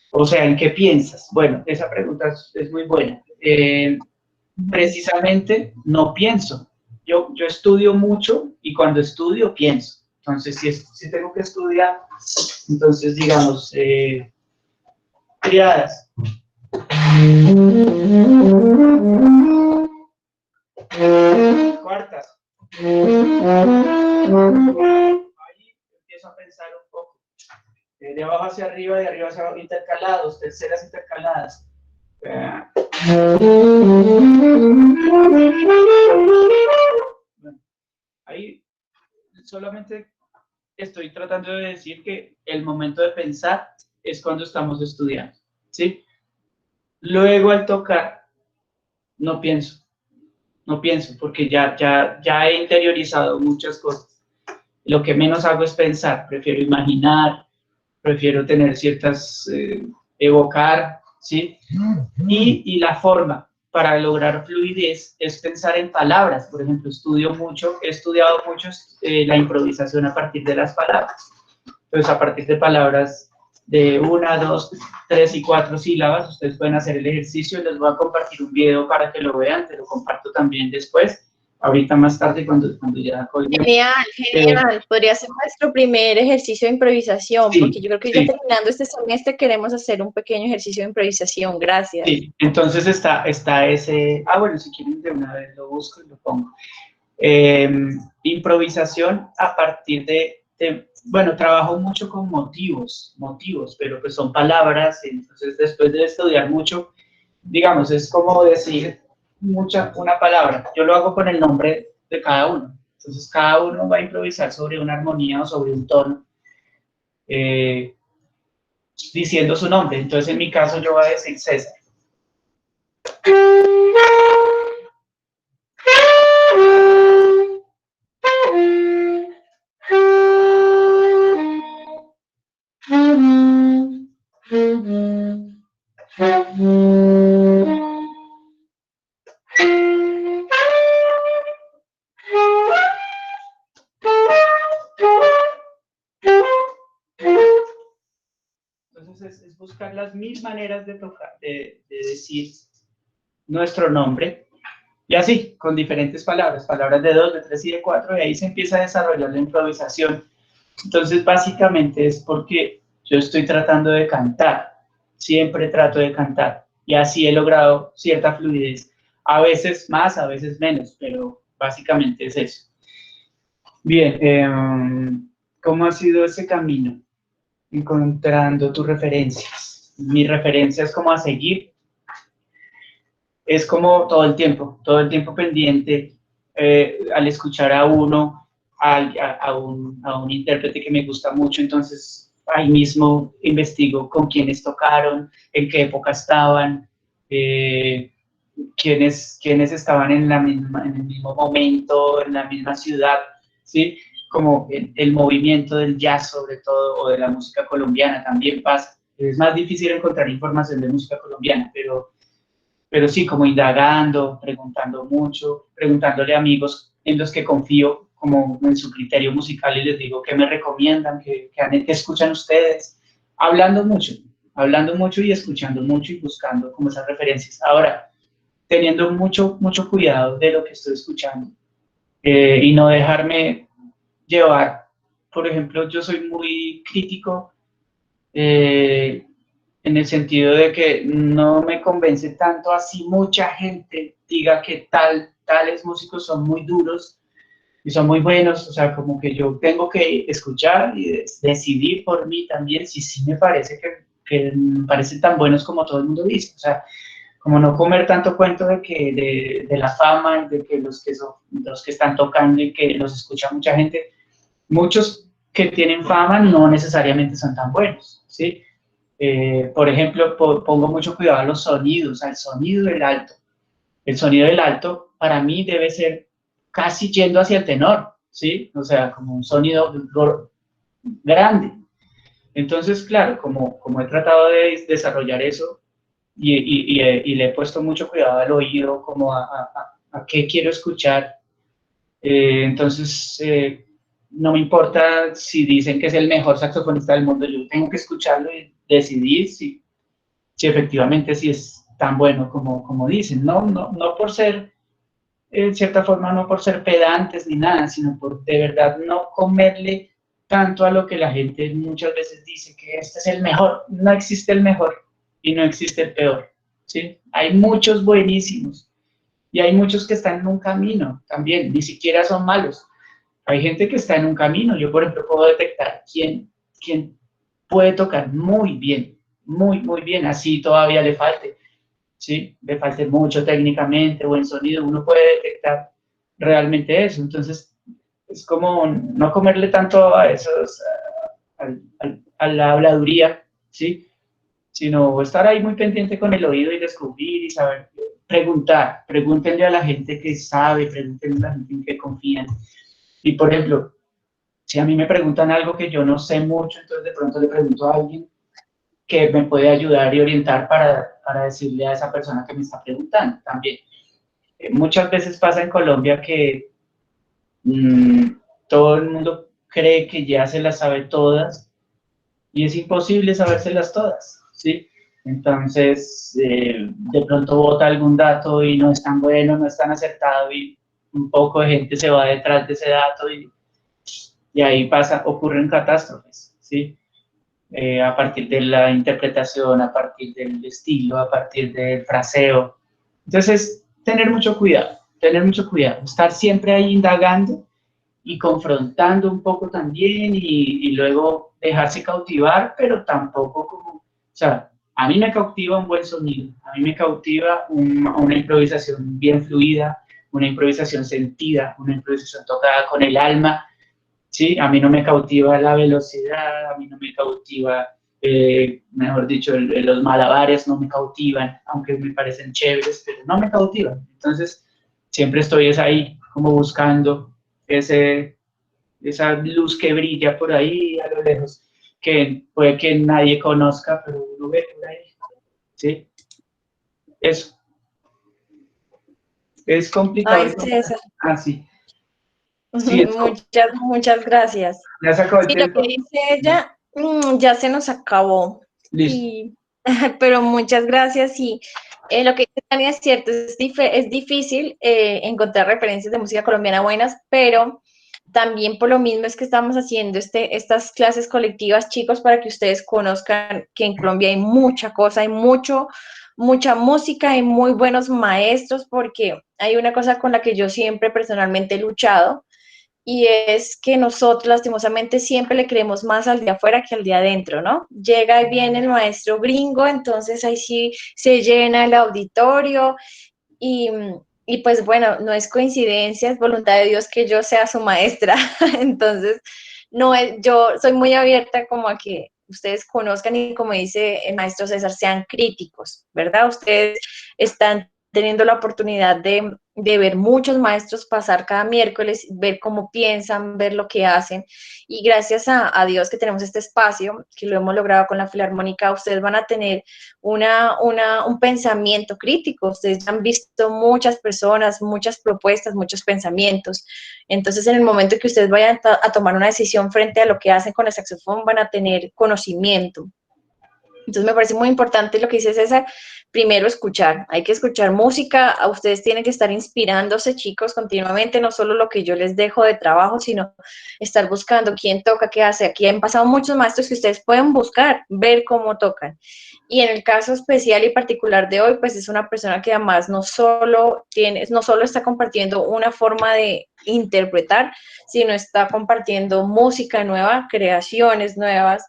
O sea, ¿en qué piensas? Bueno, esa pregunta es muy buena. Precisamente no pienso. Yo estudio mucho y cuando estudio pienso. Entonces, si tengo que estudiar, entonces digamos, triadas. Cuartas. Ahí empiezo a pensar un poco. De abajo hacia arriba, de arriba hacia abajo, intercalados, terceras intercaladas. Bueno, ahí solamente estoy tratando de decir que el momento de pensar es cuando estamos estudiando, ¿sí? Luego al tocar, no pienso, no pienso, porque ya he interiorizado muchas cosas. Lo que menos hago es pensar, prefiero imaginar, prefiero tener ciertas, evocar, ¿sí? Y la forma para lograr fluidez es pensar en palabras. Por ejemplo, he estudiado mucho la improvisación a partir de las palabras. Entonces, a partir de palabras de una, dos, tres y cuatro sílabas, ustedes pueden hacer el ejercicio. Les voy a compartir un video para que lo vean, te lo comparto también después, ahorita más tarde cuando ya colguemos. Genial. Podría ser nuestro primer ejercicio de improvisación, porque yo creo que ya Sí. terminando este semestre queremos hacer un pequeño ejercicio de improvisación. Gracias. Sí, entonces está ese, bueno, si quieren de una vez lo busco y lo pongo. Improvisación a partir bueno, trabajo mucho con motivos, pero pues son palabras, entonces después de estudiar mucho, digamos, es como decir una palabra. Yo lo hago con el nombre de cada uno. Entonces cada uno va a improvisar sobre una armonía o sobre un tono, diciendo su nombre. Entonces en mi caso yo voy a decir César. es buscar las 1000 maneras de tocar, de decir nuestro nombre, y así, con diferentes palabras de 2, de 3 y de 4, y ahí se empieza a desarrollar la improvisación. Entonces, básicamente es porque yo estoy tratando de cantar, siempre trato de cantar, y así he logrado cierta fluidez, a veces más, a veces menos, pero básicamente es eso. Bien, ¿cómo ha sido ese camino? Encontrando tus referencias. Mis referencias como a seguir, es como todo el tiempo pendiente, al escuchar a uno, a un intérprete que me gusta mucho, entonces ahí mismo investigo con quiénes tocaron, en qué época estaban, quiénes estaban en el mismo momento, en la misma ciudad, ¿sí? Como el movimiento del jazz sobre todo, o de la música colombiana también pasa. Es más difícil encontrar información de música colombiana, pero sí, como indagando, preguntando mucho, preguntándole a amigos en los que confío, como en su criterio musical, y les digo qué me recomiendan, qué escuchan ustedes, hablando mucho y escuchando mucho y buscando como esas referencias. Ahora, teniendo mucho cuidado de lo que estoy escuchando, y no dejarme llevar. Por ejemplo, yo soy muy crítico, en el sentido de que no me convence tanto así mucha gente diga que tales músicos son muy duros y son muy buenos, o sea, como que yo tengo que escuchar y decidir por mí también si sí me parece que me parecen tan buenos como todo el mundo dice, o sea, como no comer tanto cuento de la fama, de que los que están tocando y que los escucha mucha gente, muchos que tienen fama no necesariamente son tan buenos, ¿sí? Por ejemplo, pongo mucho cuidado a los sonidos, al sonido del alto. El sonido del alto para mí debe ser casi yendo hacia el tenor, ¿sí? O sea, como un sonido grande. Entonces, claro, como he tratado de desarrollar eso y le he puesto mucho cuidado al oído, como a qué quiero escuchar, entonces no me importa si dicen que es el mejor saxofonista del mundo, yo tengo que escucharlo y decidir si efectivamente sí es tan bueno como dicen, no por ser, en cierta forma, no por ser pedantes ni nada, sino por de verdad no comerle tanto a lo que la gente muchas veces dice que este es el mejor. No existe el mejor y no existe el peor, ¿sí? Hay muchos buenísimos y hay muchos que están en un camino también, ni siquiera son malos. Hay gente que está en un camino. Yo, por ejemplo, puedo detectar quién puede tocar muy bien, muy bien, así todavía le falte, ¿sí? Le falte mucho técnicamente, buen sonido, uno puede detectar realmente eso. Entonces, es como no comerle tanto a esos, a la habladuría, ¿sí? Sino estar ahí muy pendiente con el oído y descubrir y saber, pregúntenle a la gente que sabe, pregúntenle a la gente en que confían. Y, por ejemplo, si a mí me preguntan algo que yo no sé mucho, entonces de pronto le pregunto a alguien que me puede ayudar y orientar para decirle a esa persona que me está preguntando también. Muchas veces pasa en Colombia que todo el mundo cree que ya se las sabe todas y es imposible sabérselas todas, ¿sí? Entonces, de pronto bota algún dato y no es tan bueno, no es tan acertado y un poco de gente se va detrás de ese dato y ahí ocurren catástrofes, ¿sí? A partir de la interpretación, a partir del estilo, a partir del fraseo. Entonces, tener mucho cuidado, estar siempre ahí indagando y confrontando un poco también y luego dejarse cautivar, pero tampoco como, o sea, a mí me cautiva un buen sonido, a mí me cautiva una improvisación bien fluida, una improvisación sentida, una improvisación tocada con el alma, ¿sí? A mí no me cautiva la velocidad, a mí no me cautiva, mejor dicho, los malabares no me cautivan, aunque me parecen chéveres, pero no me cautivan. Entonces, siempre estoy ahí, como buscando esa luz que brilla por ahí a lo lejos, que puede que nadie conozca, pero uno ve por ahí, ¿sí? Eso. Es complicado. Ay, César, Ah, sí. Sí, muchas gracias. ya se acabó el Sí, lo que tiempo. dice ella, ya se nos acabó. Listo. Y, pero muchas gracias y lo que dice Tania es cierto, es difícil encontrar referencias de música colombiana buenas, pero también por lo mismo es que estamos haciendo estas clases colectivas, chicos, para que ustedes conozcan que en Colombia hay mucha cosa, hay mucha música, hay muy buenos maestros, porque hay una cosa con la que yo siempre personalmente he luchado, y es que nosotros lastimosamente siempre le creemos más al de afuera que al de adentro, ¿no? Llega y viene el maestro gringo, entonces ahí sí se llena el auditorio y, y pues bueno, no es coincidencia, es voluntad de Dios que yo sea su maestra, entonces no es, yo soy muy abierta como a que ustedes conozcan y como dice el maestro César, sean críticos, ¿verdad? Ustedes están teniendo la oportunidad de ver muchos maestros pasar cada miércoles, ver cómo piensan, ver lo que hacen. Y gracias a Dios que tenemos este espacio, que lo hemos logrado con la Filarmónica, ustedes van a tener un pensamiento crítico. Ustedes han visto muchas personas, muchas propuestas, muchos pensamientos. Entonces, en el momento que ustedes vayan a tomar una decisión frente a lo que hacen con el saxofón, van a tener conocimiento. Entonces me parece muy importante lo que dice César, primero escuchar, hay que escuchar música, a ustedes tienen que estar inspirándose, chicos, continuamente, no solo lo que yo les dejo de trabajo, sino estar buscando quién toca, qué hace. Aquí han pasado muchos maestros que ustedes pueden buscar, ver cómo tocan. Y en el caso especial y particular de hoy, pues es una persona que además no solo está compartiendo una forma de interpretar, sino está compartiendo música nueva, creaciones nuevas,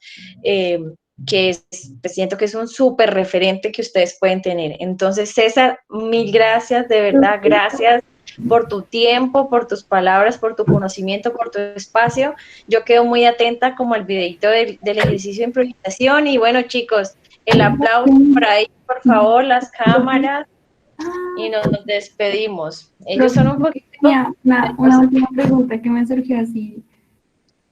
siento que es un súper referente que ustedes pueden tener. Entonces, César, mil gracias, de verdad, gracias por tu tiempo, por tus palabras, por tu conocimiento, por tu espacio. Yo quedo muy atenta como al videito del ejercicio de improvisación y bueno, chicos, el aplauso por ahí, por favor, las cámaras y nos despedimos. Ellos son un poquito... Tenía una última pregunta que me surgió así.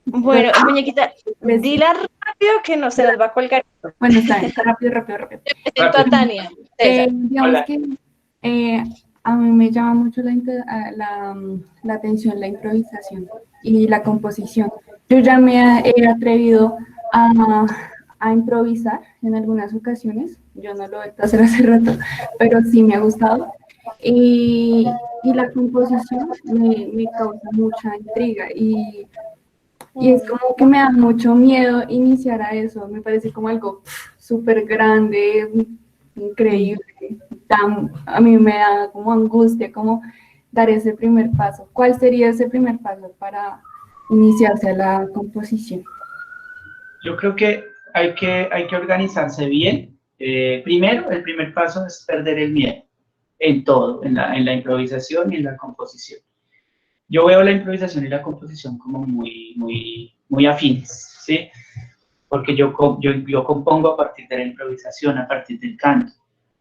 Bueno, muñequita, dila rápido que no se nos va a colgar. Bueno, está bien, rápido. Te presento a Tania. Digamos Hola. que a mí me llama mucho la atención la improvisación y la composición. Yo ya me he atrevido a improvisar en algunas ocasiones. Yo no lo he hecho hacer hace rato, pero sí me ha gustado. Y la composición me causa mucha intriga y es como que me da mucho miedo iniciar a eso. Me parece como algo súper grande, increíble. A mí me da como angustia, como dar ese primer paso. ¿Cuál sería ese primer paso para iniciarse a la composición? Yo creo que hay que organizarse bien. Primero, el primer paso es perder el miedo en todo, en la improvisación y en la composición. Yo veo la improvisación y la composición como muy afines, ¿sí? Porque yo compongo a partir de la improvisación, a partir del canto.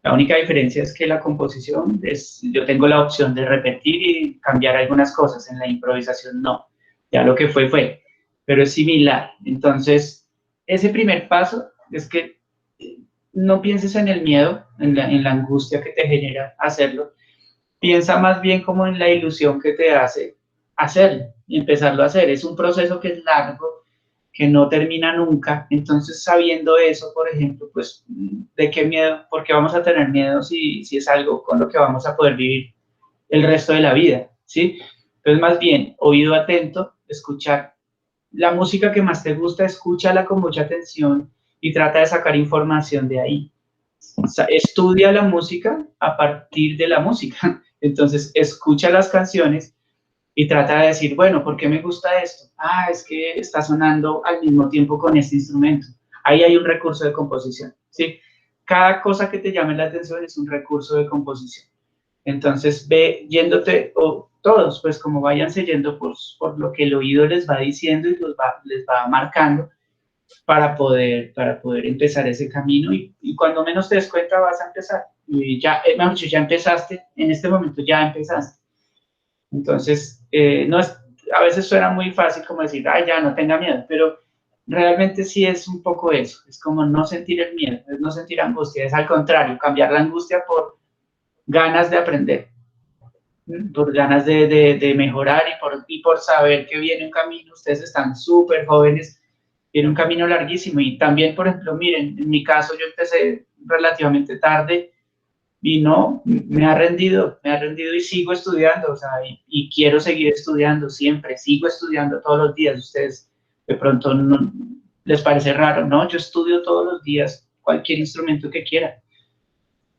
La única diferencia es que la composición yo tengo la opción de repetir y cambiar algunas cosas, en la improvisación no, ya lo que fue, pero es similar. Entonces, ese primer paso es que no pienses en el miedo, en la angustia que te genera hacerlo, piensa más bien como en la ilusión que te hace hacerlo y empezarlo a hacer. Es un proceso que es largo, que no termina nunca. Entonces, sabiendo eso, por ejemplo, pues, ¿de qué miedo? Porque vamos a tener miedo si es algo con lo que vamos a poder vivir el resto de la vida, ¿sí? Entonces, más bien, oído atento, escuchar la música que más te gusta, escúchala con mucha atención y trata de sacar información de ahí. O sea, estudia la música a partir de la música. Entonces, escucha las canciones y trata de decir, bueno, ¿por qué me gusta esto? Ah, es que está sonando al mismo tiempo con este instrumento. Ahí hay un recurso de composición, ¿sí? Cada cosa que te llame la atención es un recurso de composición. Entonces, ve yéndote, o todos, pues como váyanse yendo por lo que el oído les va diciendo y les va marcando para poder empezar ese camino y cuando menos te des cuenta vas a empezar. Y ya, mejor dicho, ya empezaste, en este momento ya empezaste. Entonces, no es, a veces suena muy fácil como decir, ay, ya, no tenga miedo, pero realmente sí es un poco eso, es como no sentir el miedo, es no sentir angustia, es al contrario, cambiar la angustia por ganas de aprender, por ganas de mejorar y por saber que viene un camino. Ustedes están súper jóvenes, Tiene un camino larguísimo y también, por ejemplo, miren, en mi caso yo empecé relativamente tarde y no, me ha rendido y sigo estudiando, o sea, y quiero seguir estudiando siempre, sigo estudiando todos los días. Ustedes de pronto no, les parece raro, ¿no? Yo estudio todos los días cualquier instrumento que quiera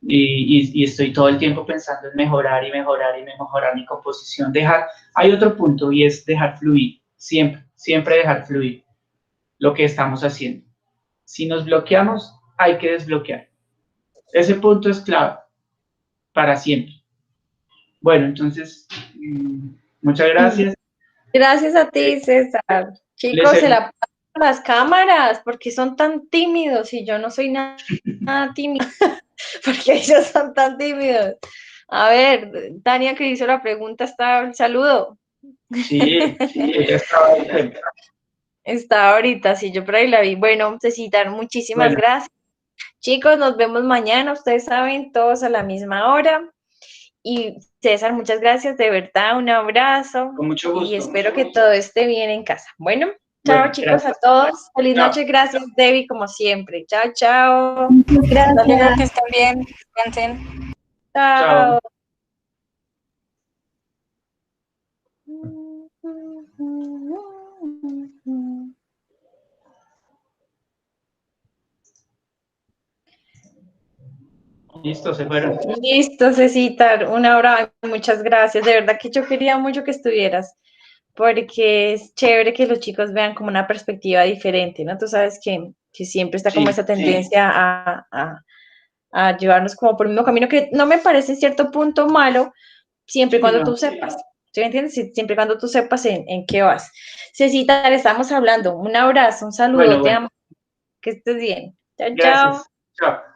y estoy todo el tiempo pensando en mejorar y mejorar y mejorar mi composición. Hay otro punto y es dejar fluir, siempre dejar fluir lo que estamos haciendo. Si nos bloqueamos, hay que desbloquear. Ese punto es clave para siempre. Bueno, entonces, muchas gracias. Gracias a ti, César. Chicos, se la pasan las cámaras, porque son tan tímidos y yo no soy nada tímida, porque ellos son tan tímidos. A ver, Tania, que hizo la pregunta, está el saludo. Sí, ella estaba ahí. Está ahorita, sí, yo por ahí la vi. Bueno, Cecitar, muchísimas gracias. Chicos, nos vemos mañana, ustedes saben, todos a la misma hora. Y César, muchas gracias, de verdad, un abrazo. Con mucho gusto. Y espero que todo esté bien en casa. Bueno, chao chicos, gracias a todos. Feliz noche, gracias Debbie, como siempre. Chao, chao. Gracias. Que estén bien, descansen. Chao. Listo, se fueron. Listo, Cecitar, un abrazo, muchas gracias. De verdad que yo quería mucho que estuvieras, porque es chévere que los chicos vean como una perspectiva diferente, ¿no? Tú sabes que siempre está como esa tendencia a llevarnos como por el mismo camino, que no me parece en cierto punto malo, siempre y cuando tú sepas. ¿Sí me entiendes? Siempre y cuando tú sepas en qué vas. Cecitar, estamos hablando. Un abrazo, un saludo, te amo. Que estés bien. Chao, chao. Chao.